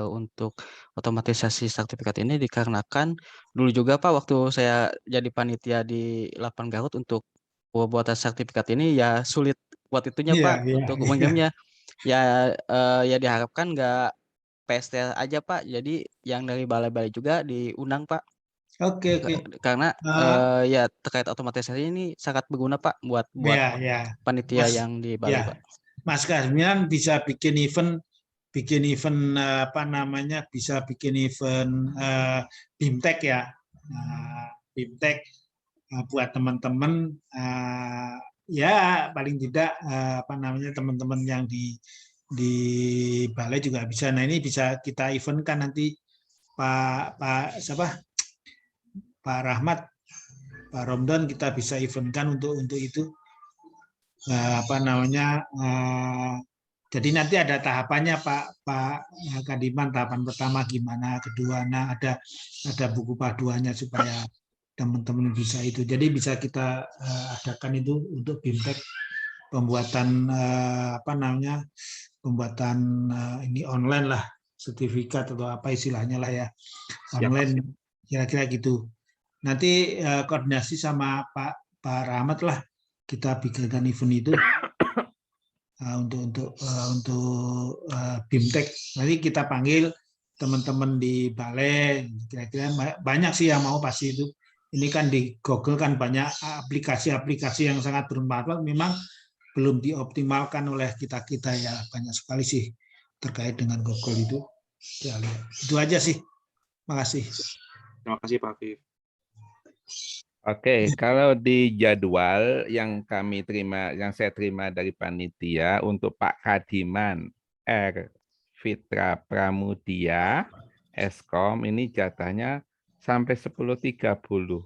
untuk otomatisasi sertifikat ini, dikarenakan dulu juga Pak waktu saya jadi panitia di 8 Garut untuk pembuatan sertifikat ini ya sulit buat itunya Pak, untuk mengirimnya. Ya diharapkan nggak PSTA aja Pak, jadi yang dari balai-balai juga diundang Pak. Oke. Karena ya terkait otomatisasi ini sangat berguna Pak buat panitia yang di balai Pak. Mas Kasmian bisa bikin event apa namanya, bisa bikin event BIMTEK ya. BIMTEK buat teman-teman ya paling tidak apa namanya, teman-teman yang di balai juga bisa. Nah, ini bisa kita eventkan nanti Pak siapa? Pak Rahmat, Pak Romdon, kita bisa eventkan untuk itu apa namanya. Jadi nanti ada tahapannya Pak Kadiman, tahapan pertama gimana, kedua, nah ada buku paduannya supaya teman-teman bisa itu. Jadi bisa kita adakan itu untuk BIMTEK, pembuatan apa namanya, pembuatan ini online lah, sertifikat atau apa istilahnya lah ya, online, kira-kira gitu. Nanti koordinasi sama Pak Rahmat lah, kita bikinkan event itu untuk BIMTEK. Nanti kita panggil teman-teman di balai, kira-kira banyak sih yang mau pasti itu. Ini kan di Google kan banyak aplikasi-aplikasi yang sangat bermanfaat, memang belum dioptimalkan oleh kita ya, banyak sekali sih terkait dengan Google itu. Ya, itu aja sih. Makasih. Terima kasih Pak Afif. Oke, kalau di jadwal yang saya terima dari panitia untuk Pak Kadiman R. Fitra Pramudia, Eskom, ini jatahnya sampai 10.30.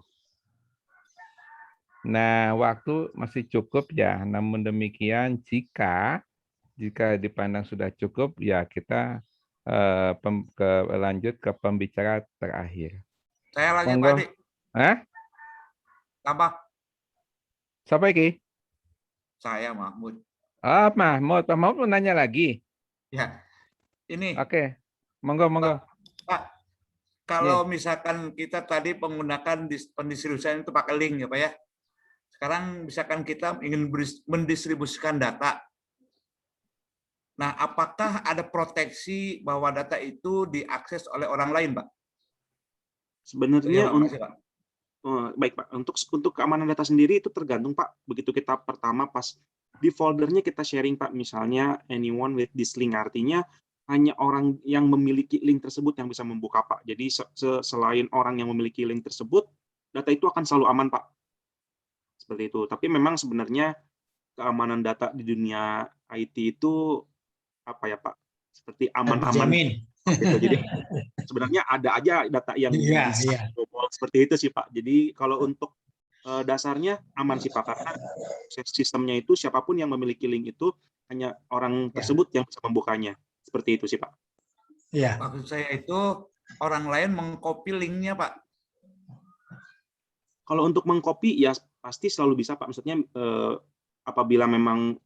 Nah, waktu masih cukup ya. Namun demikian, jika dipandang sudah cukup, ya kita lanjut ke pembicara terakhir. Saya lanjut Pak Monggo. Adi. Hah? Apa? Siapa ini? Saya Mahmud. Ah, Mahmud. Pak Mahmud mau nanya lagi? Ya, ini. Oke. Monggo. Pak, kalau misalkan kita tadi menggunakan pendistribusian itu pakai link ya Pak ya. Sekarang misalkan kita ingin mendistribusikan data. Nah, apakah ada proteksi bahwa data itu diakses oleh orang lain, Pak? Sebenarnya Pak. Baik Pak, untuk keamanan data sendiri itu tergantung Pak. Begitu kita pertama pas di foldernya kita sharing Pak, misalnya anyone with this link, artinya hanya orang yang memiliki link tersebut yang bisa membuka Pak. Jadi selain orang yang memiliki link tersebut, data itu akan selalu aman Pak. Seperti itu. Tapi memang sebenarnya keamanan data di dunia IT itu apa ya Pak? Seperti aman-aman. Gitu. Jadi sebenarnya ada aja data yang bisa bobol seperti itu sih Pak. Jadi kalau untuk dasarnya aman sih Pak, karena sistemnya itu siapapun yang memiliki link itu hanya orang tersebut yang bisa membukanya. Seperti itu sih Pak. Iya. Maksud saya itu orang lain mengcopy linknya Pak. Kalau untuk mengcopy ya pasti selalu bisa Pak. Maksudnya apabila memang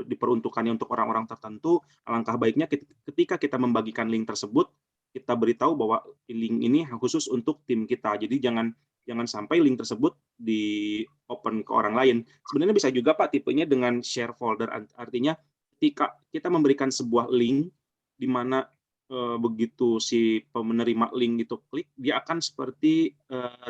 diperuntukannya untuk orang-orang tertentu, alangkah baiknya ketika kita membagikan link tersebut, kita beritahu bahwa link ini khusus untuk tim kita. Jadi jangan sampai link tersebut di open ke orang lain. Sebenarnya bisa juga Pak tipenya dengan share folder, artinya ketika kita memberikan sebuah link di mana begitu si penerima link itu klik, dia akan seperti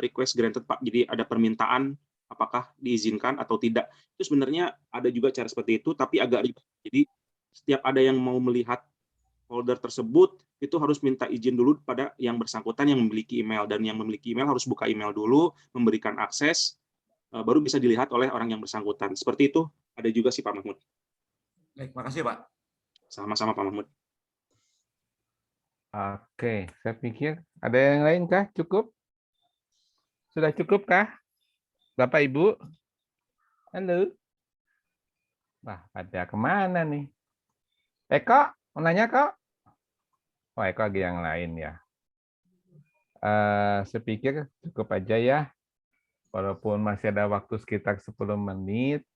request granted Pak. Jadi ada permintaan apakah diizinkan atau tidak. Itu sebenarnya ada juga cara seperti itu, tapi agak ribet. Jadi setiap ada yang mau melihat folder tersebut, itu harus minta izin dulu pada yang bersangkutan yang memiliki email. Dan yang memiliki email harus buka email dulu, memberikan akses, baru bisa dilihat oleh orang yang bersangkutan. Seperti itu ada juga sih Pak Mahmud. Baik, makasih Pak. Sama-sama Pak Mahmud. Oke, saya pikir ada yang lain kah? Cukup? Sudah cukup kah? Bapak Ibu? Halo? Wah, pada kemana nih? Eko, mau nanya kok? Oh, Eko lagi yang lain ya. Saya pikir cukup aja ya. Walaupun masih ada waktu sekitar 10 menit.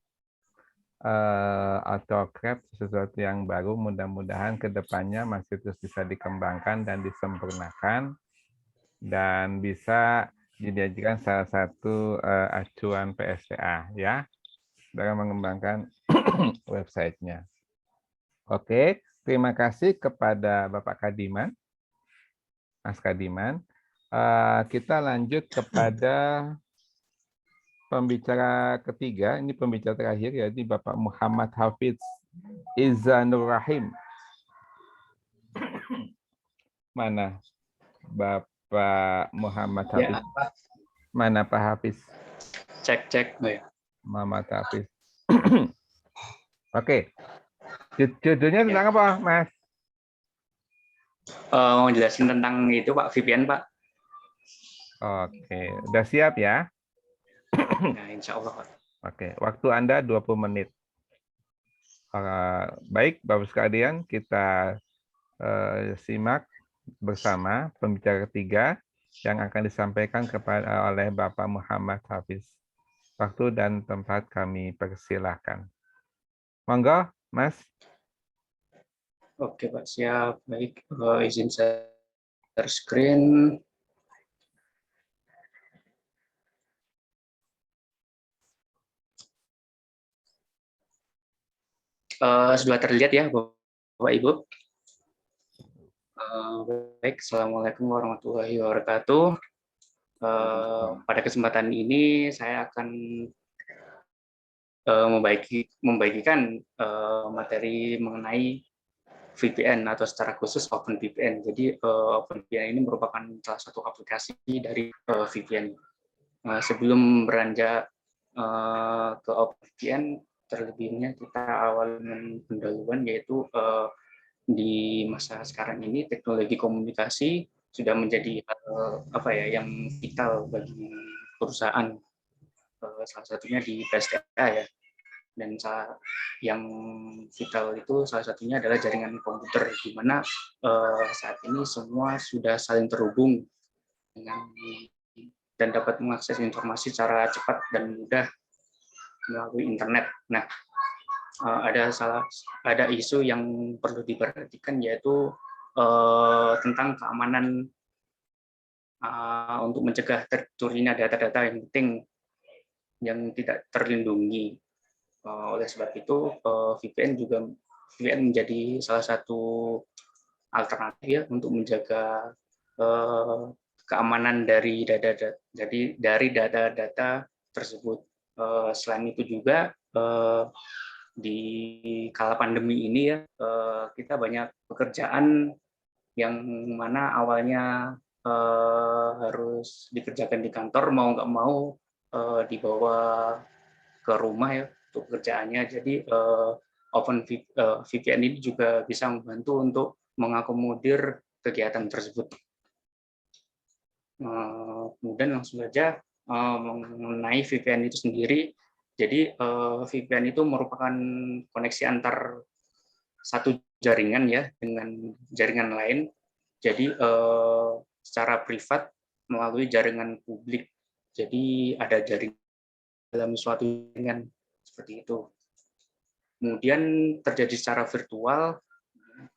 AutoCAD sesuatu yang baru, mudah-mudahan ke depannya masih terus bisa dikembangkan dan disempurnakan. Dan bisa dijadikan salah satu acuan PSTA ya dalam mengembangkan websitenya. Oke, terima kasih kepada Bapak Kadiman, Mas Kadiman. Kita lanjut kepada pembicara ketiga. Ini pembicara terakhir yaitu Bapak Muhammad Hafiz Izanur Rahim. Mana Bapak Muhammad Hafiz? Ya, Mana Pak Hafiz? Cek. Muhammad Hafiz. Oke. Judulnya tentang apa, Mas? Mau jelasin tentang itu Pak, VPN Pak. Oke, udah siap ya? Nah, insya Allah Pak. Oke, waktu Anda 20 menit. Baik, Bapak sekalian, kita simak bersama pembicara ketiga yang akan disampaikan oleh Bapak Muhammad Hafiz. Waktu dan tempat kami persilahkan. Monggo, Mas. Oke Pak, siap. Baik, izin share screen. Sudah terlihat ya Bapak Ibu? Baik, Assalamualaikum warahmatullahi wabarakatuh. Pada kesempatan ini saya akan membagikan materi mengenai VPN atau secara khusus OpenVPN. Jadi OpenVPN ini merupakan salah satu aplikasi dari VPN. Sebelum beranjak ke OpenVPN, terlebihnya kita awal dengan pendahuluan, yaitu di masa sekarang ini teknologi komunikasi sudah menjadi apa ya, yang vital bagi perusahaan, salah satunya di PSDA ya. Dan yang vital itu salah satunya adalah jaringan komputer, di mana saat ini semua sudah saling terhubung dan dapat mengakses informasi secara cepat dan mudah melalui internet. Nah, ada isu yang perlu diperhatikan, yaitu tentang keamanan untuk mencegah tercurinya data-data yang penting yang tidak terlindungi. Oleh sebab itu, VPN menjadi salah satu alternatif ya untuk menjaga keamanan dari data-data tersebut. Selain itu juga di kala pandemi ini ya, kita banyak pekerjaan yang mana awalnya harus dikerjakan di kantor, mau nggak mau dibawa ke rumah ya untuk pekerjaannya. Jadi VPN ini juga bisa membantu untuk mengakomodir kegiatan tersebut. Kemudian langsung saja mengenai VPN itu sendiri. Jadi VPN itu merupakan koneksi antar satu jaringan ya dengan jaringan lain. Jadi secara privat melalui jaringan publik. Jadi ada jaringan dalam suatu jaringan seperti itu. Kemudian terjadi secara virtual.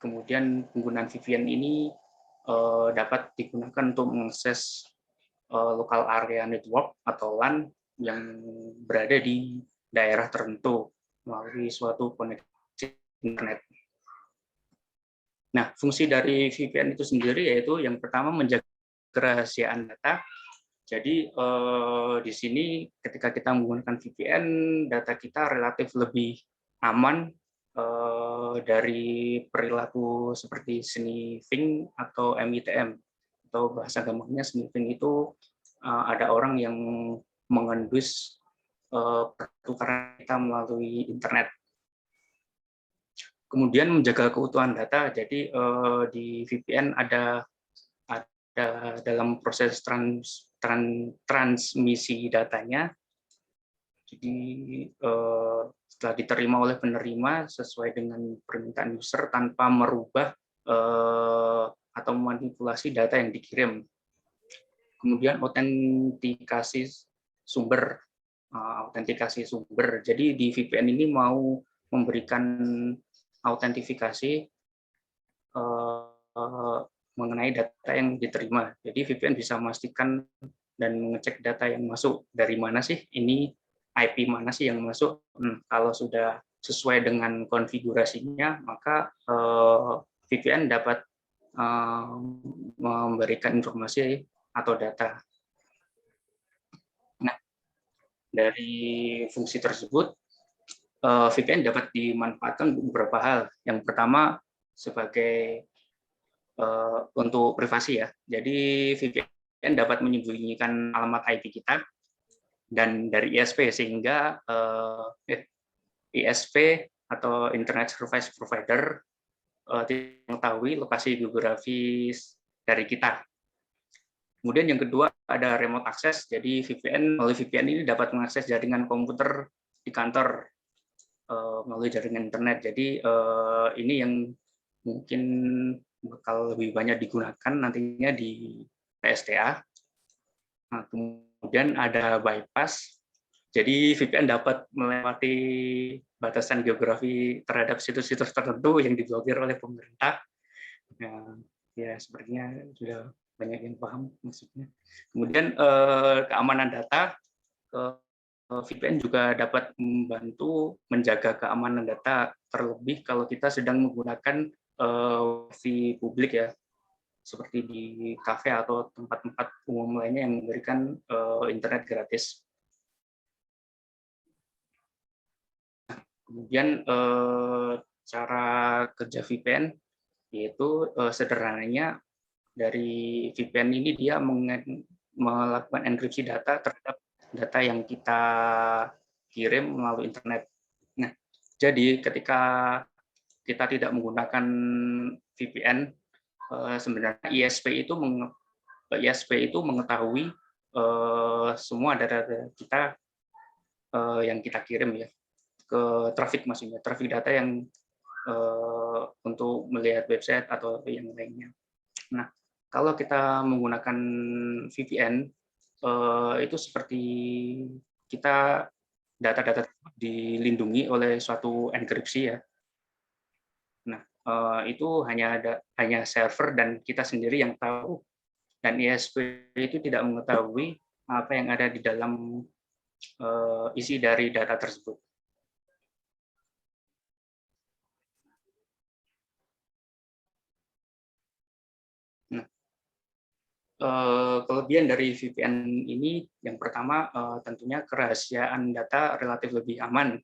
Kemudian penggunaan VPN ini dapat digunakan untuk mengakses local area network atau LAN yang berada di daerah tertentu melalui suatu koneksi internet. Nah, fungsi dari VPN itu sendiri yaitu yang pertama menjaga kerahasiaan data. Jadi di sini ketika kita menggunakan VPN, data kita relatif lebih aman dari perilaku seperti sniffing atau MITM, atau bahasa gampangnya sniffing itu ada orang yang mengendus pertukaran kita melalui internet. Kemudian menjaga keutuhan data, jadi di VPN ada dalam proses transmisi datanya. Jadi setelah diterima oleh penerima sesuai dengan permintaan user tanpa merubah atau memanipulasi data yang dikirim. Kemudian autentikasi sumber. Jadi di VPN ini mau memberikan autentifikasi mengenai data yang diterima. Jadi VPN bisa memastikan dan mengecek data yang masuk, dari mana sih ini, IP mana sih yang masuk. Kalau sudah sesuai dengan konfigurasinya, maka VPN dapat memberikan informasi atau data. Nah, dari fungsi tersebut, VPN dapat dimanfaatkan untuk beberapa hal. Yang pertama, sebagai untuk privasi ya. Jadi VPN dapat menyembunyikan alamat IP kita dan dari ISP, sehingga ISP atau Internet Service Provider tidak mengetahui lokasi geografis dari kita. Kemudian yang kedua ada remote access. Jadi melalui VPN ini dapat mengakses jaringan komputer di kantor melalui jaringan internet. Jadi ini yang mungkin bakal lebih banyak digunakan nantinya di PSDA. Nah, kemudian ada bypass. Jadi VPN dapat melewati batasan geografi terhadap situs-situs tertentu yang diblokir oleh pemerintah. Ya sepertinya sudah banyak yang paham maksudnya. Kemudian keamanan data. VPN juga dapat membantu menjaga keamanan data, terlebih kalau kita sedang menggunakan Wi-Fi publik ya, seperti di kafe atau tempat-tempat umum lainnya yang memberikan internet gratis. Kemudian cara kerja VPN yaitu sederhananya dari VPN ini dia melakukan enkripsi data terhadap data yang kita kirim melalui internet. Nah, jadi ketika kita tidak menggunakan VPN, sebenarnya ISP itu mengetahui semua data kita yang kita kirim ya ke traffic, maksudnya traffic data yang untuk melihat website atau yang lainnya. Nah, kalau kita menggunakan VPN itu seperti kita data-data dilindungi oleh suatu enkripsi ya. Nah, itu hanya server dan kita sendiri yang tahu, dan ISP itu tidak mengetahui apa yang ada di dalam isi dari data tersebut. Nah, kelebihan dari VPN ini yang pertama tentunya kerahasiaan data relatif lebih aman.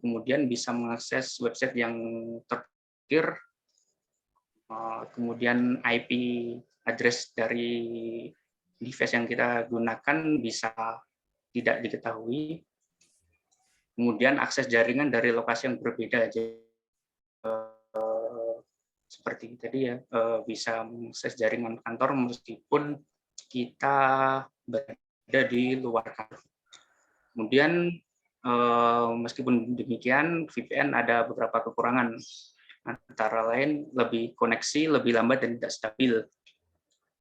Kemudian bisa mengakses website yang terparkir, kemudian IP address dari device yang kita gunakan bisa tidak diketahui, kemudian akses jaringan dari lokasi yang berbeda, seperti tadi ya, bisa mengakses jaringan kantor meskipun kita berada di luar kantor. Kemudian meskipun demikian, VPN ada beberapa kekurangan, antara lain koneksi lebih lambat dan tidak stabil,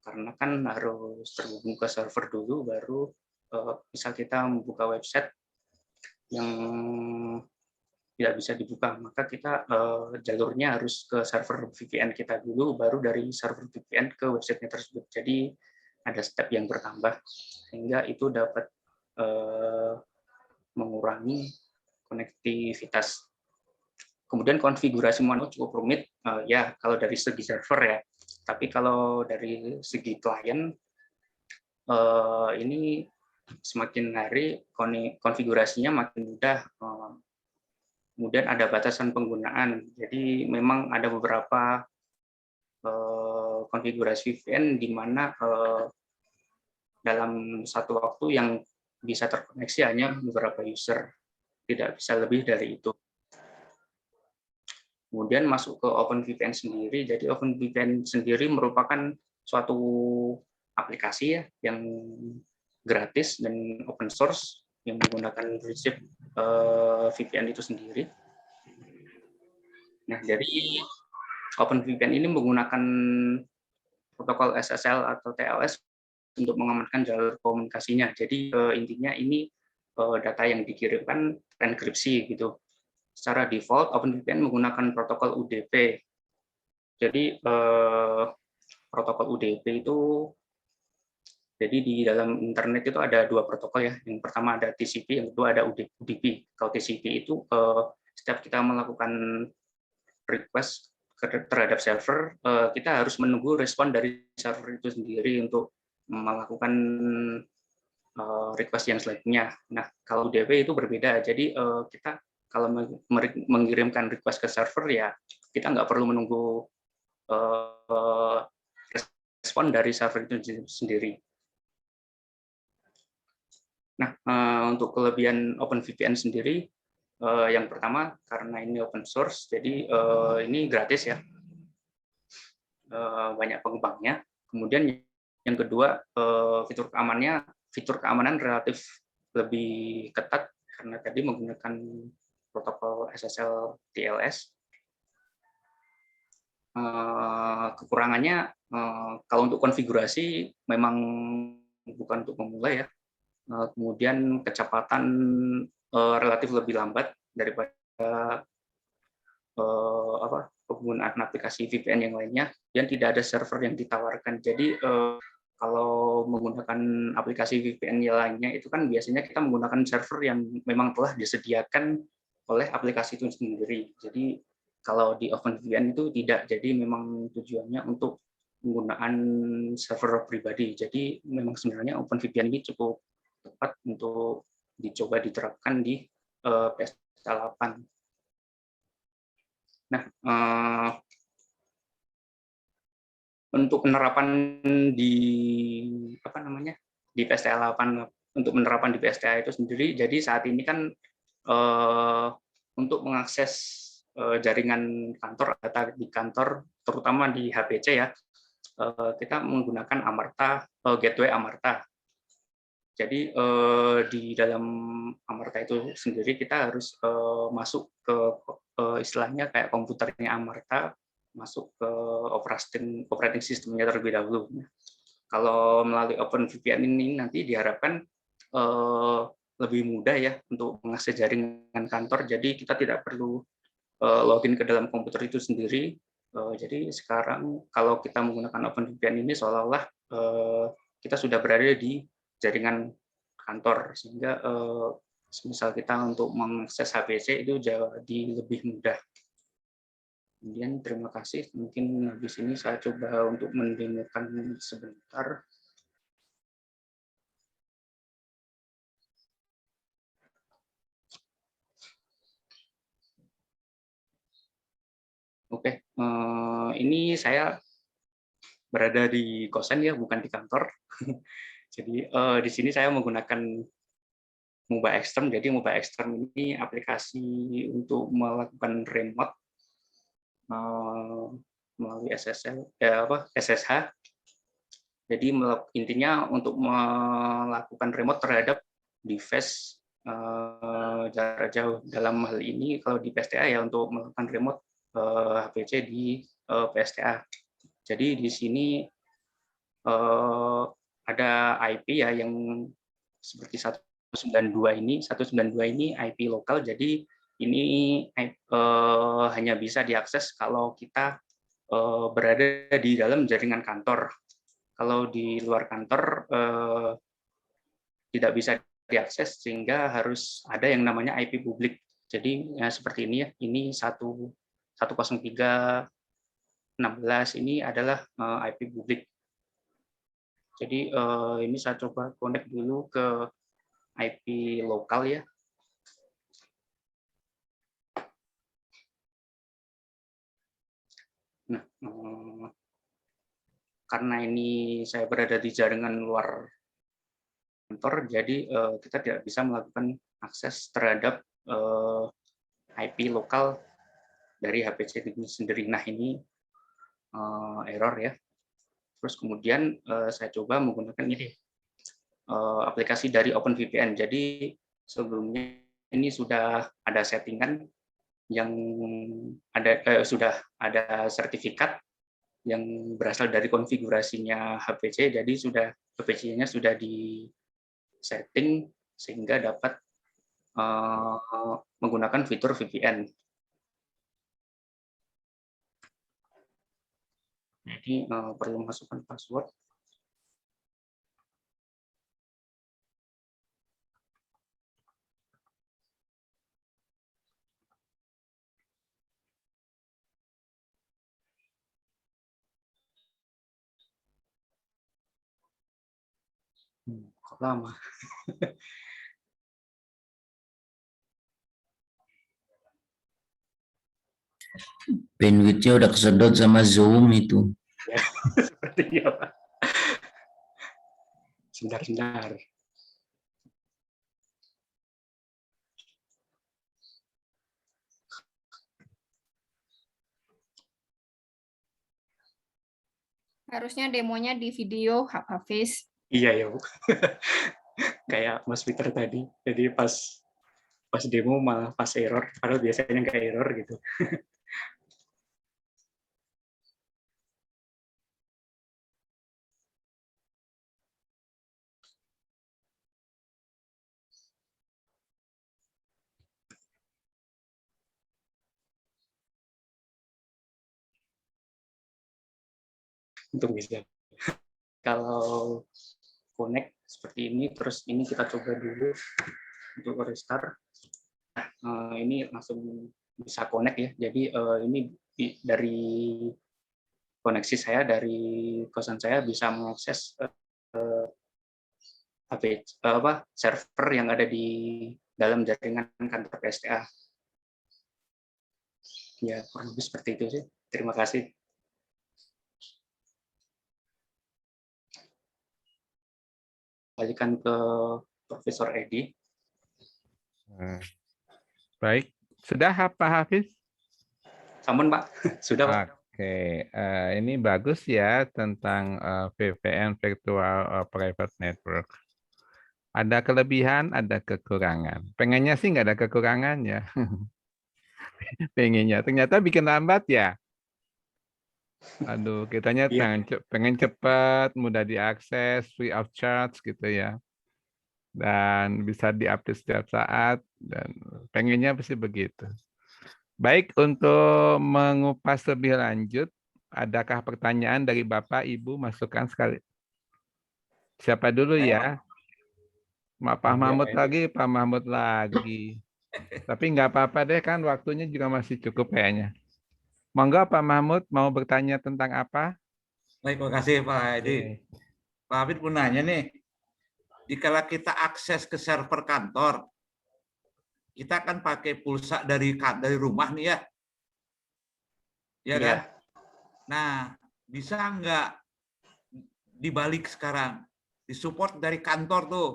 karena kan harus terhubung ke server dulu, baru misal kita membuka website yang tidak bisa dibuka, maka kita jalurnya harus ke server VPN kita dulu, baru dari server VPN ke websitenya tersebut. Jadi ada step yang bertambah, sehingga itu dapat mengurangi konektivitas. Kemudian konfigurasi manual cukup rumit, ya kalau dari segi server ya. Tapi kalau dari segi klien, ini semakin hari konfigurasinya makin mudah. Kemudian ada batasan penggunaan. Jadi memang ada beberapa konfigurasi VPN di mana dalam satu waktu yang bisa terkoneksi hanya beberapa user, tidak bisa lebih dari itu. Kemudian masuk ke OpenVPN sendiri. Jadi OpenVPN sendiri merupakan suatu aplikasi ya yang gratis dan open source yang menggunakan prinsip VPN itu sendiri. Nah, dari OpenVPN ini menggunakan protokol SSL atau TLS untuk mengamankan jalur komunikasinya. Jadi intinya ini data yang dikirimkan enkripsi gitu. Secara default OpenVPN menggunakan protokol UDP. Jadi protokol UDP itu, jadi di dalam internet itu ada dua protokol ya. Yang pertama ada TCP, yang kedua ada UDP. Kalau TCP itu setiap kita melakukan request terhadap server, kita harus menunggu respon dari server itu sendiri untuk melakukan request yang selanjutnya. Nah, kalau UDP itu berbeda. Jadi kita kalau mengirimkan request ke server ya kita nggak perlu menunggu respon dari server itu sendiri. Nah, untuk kelebihan OpenVPN sendiri, yang pertama karena ini open source, jadi ini gratis ya, banyak pengembangnya. Kemudian yang kedua, fitur keamanan relatif lebih ketat karena tadi menggunakan protokol SSL TLS. Kekurangannya kalau untuk konfigurasi memang bukan untuk pemula ya. Kemudian kecepatan relatif lebih lambat daripada penggunaan aplikasi VPN yang lainnya, dan tidak ada server yang ditawarkan. Jadi kalau menggunakan aplikasi VPN yang lainnya itu kan biasanya kita menggunakan server yang memang telah disediakan oleh aplikasi itu sendiri. Jadi kalau di OpenVPN itu tidak, jadi memang tujuannya untuk penggunaan server pribadi. Jadi memang sebenarnya OpenVPN ini cukup tepat untuk dicoba diterapkan di PSTA 8. Nah, untuk penerapan di di PSTA 8, untuk penerapan di PSTA itu sendiri, jadi saat ini kan untuk mengakses jaringan kantor, data di kantor, terutama di HPC ya, kita menggunakan Amarta, gateway Amarta. Jadi di dalam Amarta itu sendiri kita harus masuk ke istilahnya kayak komputernya Amarta, masuk ke operating systemnya terlebih dahulu. Kalau melalui OpenVPN ini nanti diharapkan lebih mudah ya untuk mengakses jaringan kantor. Jadi kita tidak perlu login ke dalam komputer itu sendiri. Jadi sekarang kalau kita menggunakan OpenVPN ini seolah-olah kita sudah berada di jaringan kantor, sehingga misal kita untuk mengakses HPC itu jadi lebih mudah. Kemudian terima kasih, mungkin habis ini saya coba untuk mendengarkan sebentar. Oke, ini saya berada di kosan ya, bukan di kantor. Jadi di sini saya menggunakan Mobile Extreme. Jadi Mobile Extreme ini aplikasi untuk melakukan remote melalui SSH. Jadi intinya untuk melakukan remote terhadap device jarak jauh. Dalam hal ini kalau di PSTA ya untuk melakukan remote HPC di PSTA. Jadi di sini ada IP ya yang seperti 192 ini. 192 ini IP lokal, jadi ini hanya bisa diakses kalau kita berada di dalam jaringan kantor. Kalau di luar kantor tidak bisa diakses, sehingga harus ada yang namanya IP publik. Jadi ya, seperti ini ya, ini 103.16 ini adalah IP publik. Jadi ini saya coba connect dulu ke IP lokal ya. Nah, karena ini saya berada di jaringan luar kantor, jadi kita tidak bisa melakukan akses terhadap IP lokal dari HPC itu sendiri. Nah, ini error ya. Terus kemudian saya coba menggunakan ini aplikasi dari OpenVPN. Jadi sebelumnya ini sudah ada settingan yang ada sudah ada sertifikat yang berasal dari konfigurasinya HPC. Jadi sudah HPC-nya sudah di setting sehingga dapat menggunakan fitur VPN. Jadi perlu masukkan password. Kok lama? Bandwidth-nya udah kesedot sama Zoom itu. Ya, sepertinya Pak. Sebentar. Harusnya demonya di video Hafiz. Iya ya Bu. Kayak Mas Peter tadi. Jadi pas demo malah pas error, padahal biasanya nggak error gitu. Untuk bisa. Kalau connect seperti ini, terus ini kita coba dulu untuk restart. Nah, ini langsung bisa connect ya. Jadi ini dari koneksi saya, dari kosan saya bisa mengakses server yang ada di dalam jaringan kantor PSTA. Ya, kurang lebih seperti itu sih. Terima kasih. Balikan ke Profesor Edi. Baik, sudah Pak Hafiz? Sampun Pak, sudah Pak. Oke, ini bagus ya tentang VPN Virtual Private Network. Ada kelebihan, ada kekurangan. Pengennya sih nggak ada kekurangannya. Pengennya, ternyata bikin lambat ya. Aduh, kitanya pengen cepat, mudah diakses, free of charge gitu ya. Dan bisa diupdate setiap saat, dan pengennya pasti begitu. Baik, untuk mengupas lebih lanjut, adakah pertanyaan dari Bapak, Ibu? Masukkan sekali. Siapa dulu ya? Pak Mahmud lagi, Pak Mahmud lagi. Tapi nggak apa-apa deh, kan waktunya juga masih cukup kayaknya. Monggo Pak Mahmud, mau bertanya tentang apa? Baik, terima kasih Pak Edi. Pak Hafid pun nanya nih, jika kita akses ke server kantor, kita kan pakai pulsa dari rumah nih ya, ya kan? Nah, bisa nggak dibalik sekarang, disupport dari kantor tuh?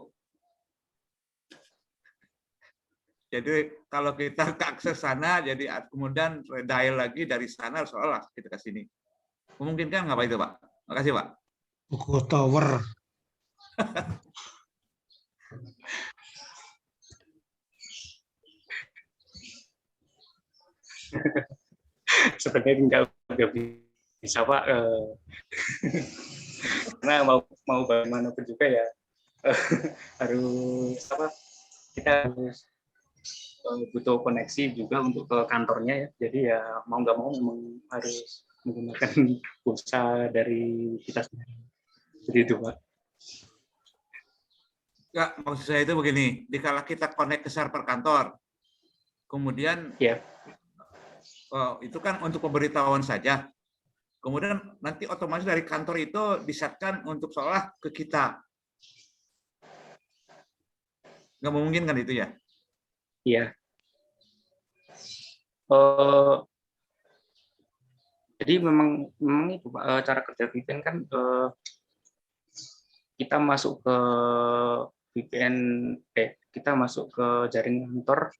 Jadi kalau kita ke akses sana, jadi kemudian redial lagi dari sana, seolah kita ke sini. Memungkinkan nggak Pak itu Pak? Makasih Pak. Buku tower. Sebenarnya nggak bisa Pak, karena mau bagaimanapun juga ya harus apa, kita harus butuh koneksi juga untuk ke kantornya ya. Jadi ya mau nggak mau memang harus menggunakan pulsa dari kita sendiri. Jadi itu Pak. Ya, maksud saya itu begini, dikala kita connect ke server kantor, kemudian itu kan untuk pemberitahuan saja. Kemudian nanti otomatis dari kantor itu disetkan untuk seolah ke kita. Nggak memungkinkan itu ya? Iya. Jadi memang itu Pak, cara kerja VPN kan kita masuk ke VPN, kita masuk ke jaringan kantor,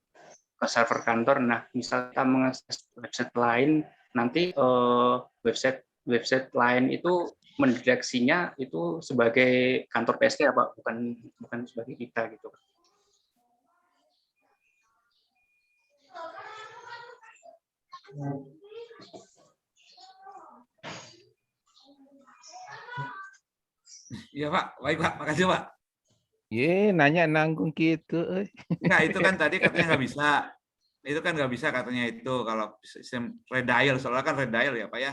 ke server kantor. Nah, misal kita mengakses website lain, nanti website lain itu mendeteksinya itu sebagai kantor PST ya Pak, bukan sebagai kita gitu. Iya Pak, baik Pak, makasih Pak. Nanya nanggung gitu. Nah itu kan tadi katanya nggak bisa. Itu kan nggak bisa katanya itu kalau sistem redial, soalnya kan redial ya Pak ya.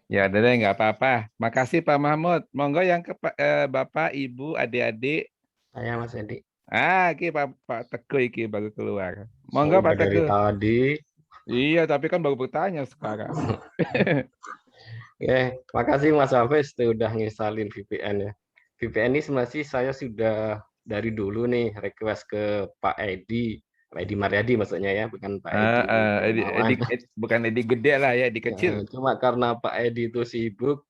Ya udah deh, nggak apa-apa. Makasih Pak Mahmud. Monggo yang ke Bapak, Ibu, adik-adik. Saya Mas Edi. Iki Pak Teguh iki baru keluar. Monggo Pak Teguh. Dari tadi. Iya, tapi kan baru bertanya sekarang. Oke, makasih Mas Hafiz sudah nginstalin VPN ya. VPN ini sebenarnya saya sudah dari dulu nih request ke Pak Edi Mariadi maksudnya ya, bukan Pak Edi. Bukan Edi gede lah ya, Edi kecil. Cuma karena Pak Edi itu sibuk,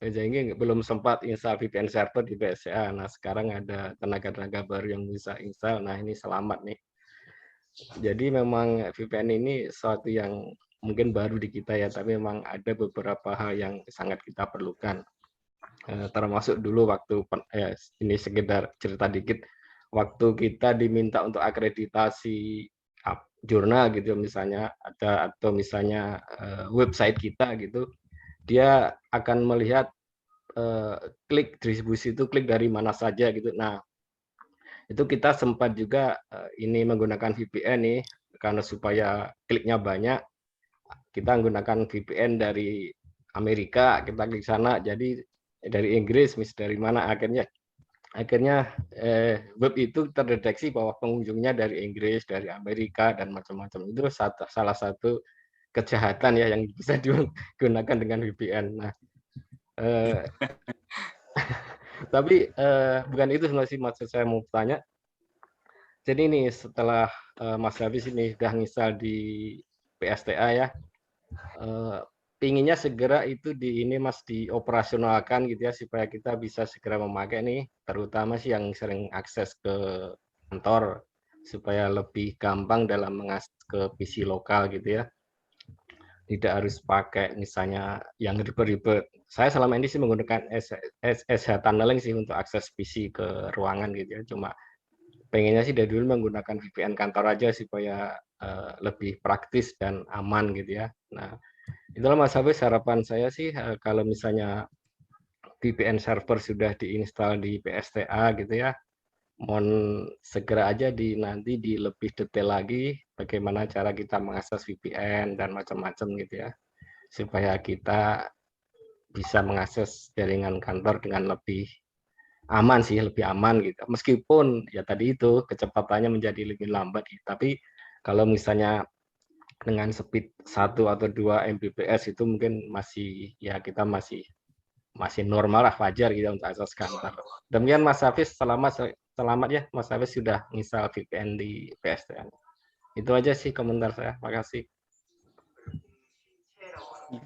jadi belum sempat install VPN server di BSCA. Nah sekarang ada tenaga-tenaga baru yang bisa install. Nah ini selamat nih. Jadi memang VPN ini sesuatu yang mungkin baru di kita ya, tapi memang ada beberapa hal yang sangat kita perlukan. Termasuk dulu waktu ini sekedar cerita dikit, waktu kita diminta untuk akreditasi jurnal gitu misalnya, atau misalnya website kita gitu, dia akan melihat klik distribusi itu klik dari mana saja gitu. Nah itu kita sempat juga ini menggunakan VPN nih, karena supaya kliknya banyak, kita menggunakan VPN dari Amerika, kita klik sana, jadi dari Inggris, dari mana, akhirnya web itu terdeteksi bahwa pengunjungnya dari Inggris, dari Amerika, dan macam-macam. Itu salah satu kejahatan ya yang bisa digunakan dengan VPN. Nah, tapi bukan itu sebenarnya maksud saya mau tanya. Jadi ini setelah Mas Hafiz ini sudah nginstal di PSTA ya, pinginnya segera itu dioperasionalkan gitu ya, supaya kita bisa segera memakai nih, terutama sih yang sering akses ke kantor, supaya lebih gampang dalam mengakses ke PC lokal gitu ya. Tidak harus pakai misalnya yang ribet-ribet. Saya selama ini sih menggunakan SSH tunneling sih untuk akses PC ke ruangan gitu ya. Cuma pengennya sih dari dulu menggunakan VPN kantor aja supaya lebih praktis dan aman gitu ya. Nah, itulah Mas Hafiz, harapan saya sih kalau misalnya VPN server sudah diinstal di PSTA gitu ya, mohon segera aja nanti lebih detail lagi bagaimana cara kita mengakses VPN dan macam-macam gitu ya, supaya kita bisa mengakses jaringan kantor dengan lebih aman sih, lebih aman gitu. Meskipun ya tadi itu kecepatannya menjadi lebih lambat gitu. Tapi kalau misalnya dengan speed 1 atau 2 Mbps itu mungkin masih ya kita masih normal lah, wajar gitu untuk akses kantor. Demikian Mas Hafiz, selamat ya Mas Hafiz sudah install VPN di PSTN. Itu aja sih komentar saya. Makasih.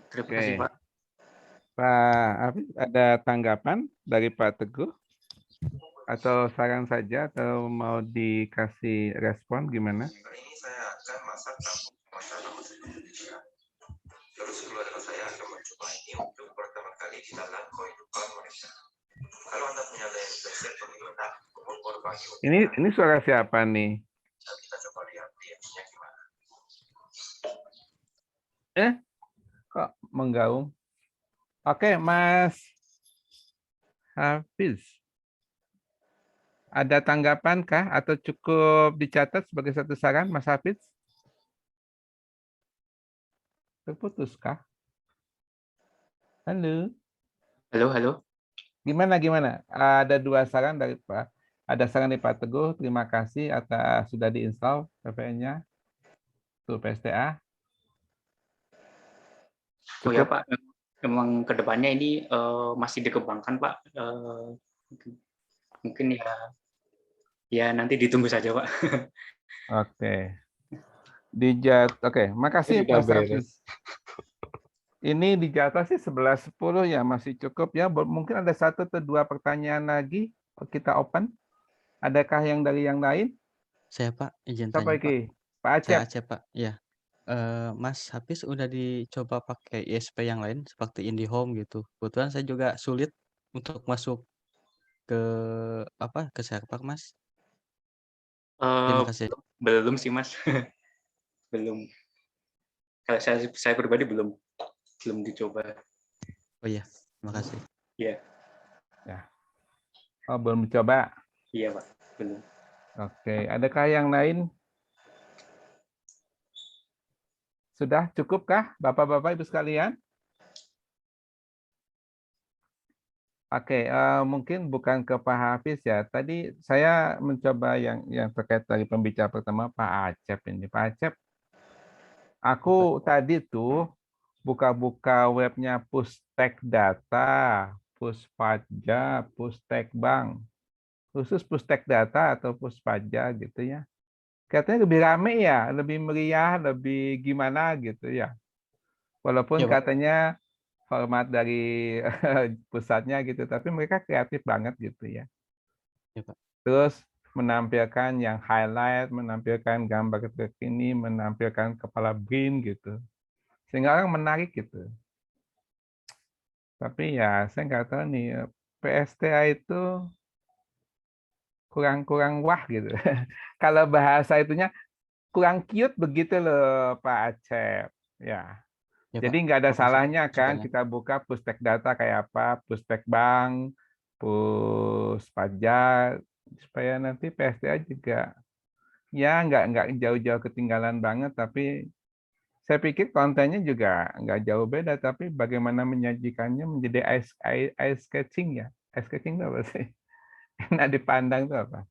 Terima kasih Pak. Pak Hafiz, ada tanggapan dari Pak Teguh? Atau saran saja, atau mau dikasih respon gimana? Ini saya akan masak terus keluarga saya akan mencoba ini untuk pertama kali di dalam kehidupan mereka. Kalau Anda punya website bagaimana? Ini suara siapa nih? Kita coba lihat reaksinya gimana. Kok menggaung? Oke, Mas Hafiz. Ada tanggapan kah atau cukup dicatat sebagai satu saran, Mas Hafiz? Terputus kah? Halo. Halo. Gimana? Ada 2 saran dari Pak. Ada saran dari Pak Teguh. Terima kasih atas sudah diinstal VPN-nya untuk PSTA. Oh ya Pak, memang kedepannya ini masih dikembangkan Pak. Mungkin ya nanti ditunggu saja Pak. Oke. Oke, makasih Mas Hafiz. Ini dijatuh sih 11.10 ya, masih cukup ya. Mungkin ada 1 atau 2 pertanyaan lagi kita open. Adakah yang dari yang lain? Saya Pak, izin Siapa tanya Pak. lagi? Pak Acep. Saya Acep Pak, ya. Mas Hafiz udah dicoba pakai ISP yang lain seperti IndiHome gitu. Kebetulan saya juga sulit untuk masuk ke ke server Mas. Terima kasih. Belum sih Mas. Belum. Kalau saya pribadi belum dicoba. Oh iya, terima kasih. Iya. Ya. Oh, belum dicoba. Iya Pak, belum. Oke, adakah yang lain? Sudah cukupkah Bapak-bapak Ibu sekalian? Oke, mungkin bukan ke Pak Hafiz ya. Tadi saya mencoba yang terkait dari pembicara pertama Pak Acep ini. Pak Acep, aku tadi tuh buka-buka webnya Pustek Data, Puspaja, Pustek Bank. Khusus Pustek Data atau Puspaja gitu ya. Katanya lebih rame ya, lebih meriah, lebih gimana gitu ya. Walaupun Ya, Pak. katanya format dari pusatnya gitu, tapi mereka kreatif banget gitu ya. Ya, Pak. Terus menampilkan yang highlight, menampilkan gambar terkini, menampilkan kepala BRIN gitu. Sehingga orang menarik gitu. Tapi ya saya nggak tahu nih, PSTA itu kurang wah gitu. Kalau bahasa itunya kurang cute begitu loh Pak Acep. Ya. Ya, Jadi Pak. nggak ada Makasih salahnya kan masukannya. kita buka Pustek Data kayak apa, Pustek Bank, Puspaja, supaya nanti PSTA juga ya nggak jauh-jauh ketinggalan banget, tapi saya pikir kontennya juga nggak jauh beda, tapi bagaimana menyajikannya menjadi eye catching ya. Eye catching itu apa sih? Enak dipandang itu apa?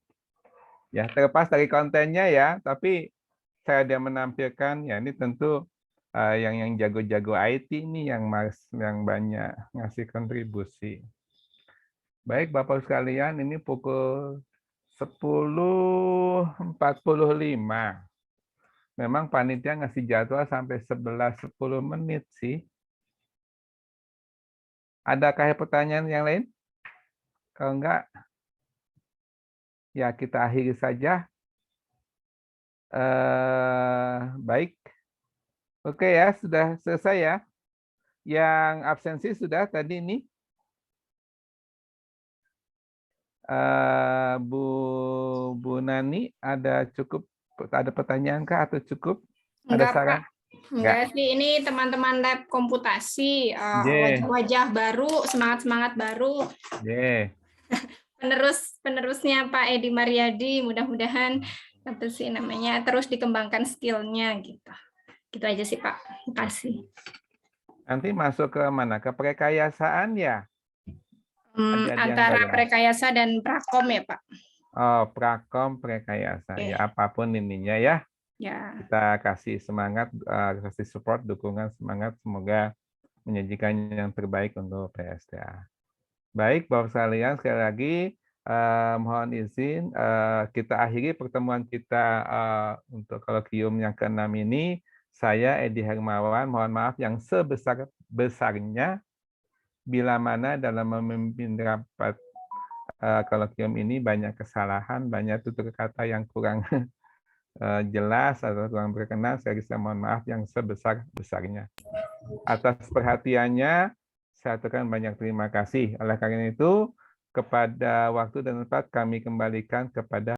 Ya terlepas dari kontennya ya, tapi saya dia menampilkan ya ini tentu yang jago-jago IT ini yang banyak ngasih kontribusi. Baik Bapak sekalian, ini pukul 10.45. Memang panitia ngasih jadwal sampai 11.10 menit sih. Adakah pertanyaan yang lain? Kalau enggak, ya kita akhiri saja. Baik. Oke ya, sudah selesai ya. Yang absensi sudah tadi ini. Bu Nani, ada pertanyaan kah atau cukup? Ada Enggak, saran? Pak. Enggak sih, ini teman-teman lab komputasi, wajah-wajah baru, semangat-semangat baru. Penerusnya Pak Edi Mariadi, mudah-mudahan apa sih namanya terus dikembangkan skillnya gitu. Gitu aja sih Pak. Terima kasih. Nanti masuk ke mana? Ke prekayasaan ya? Antara prekayasa dan prakom ya Pak. Oh, prakom prekayasa. Ya, apapun ininya ya. Ya. Kita kasih semangat, kasih support, dukungan, semangat. Semoga menyajikan yang terbaik untuk PSTA. Baik, Bapak sekalian, sekali lagi mohon izin kita akhiri pertemuan kita untuk kolokium yang ke-6 ini. Saya Edi Hermawan, mohon maaf yang sebesar-besarnya bila mana dalam memimpin rapat kolokium ini banyak kesalahan, banyak tutur kata yang kurang jelas atau kurang berkenan. Saya mohon maaf yang sebesar-besarnya. Atas perhatiannya, saya aturkan banyak terima kasih. Oleh karena itu, kepada waktu dan tempat kami kembalikan kepada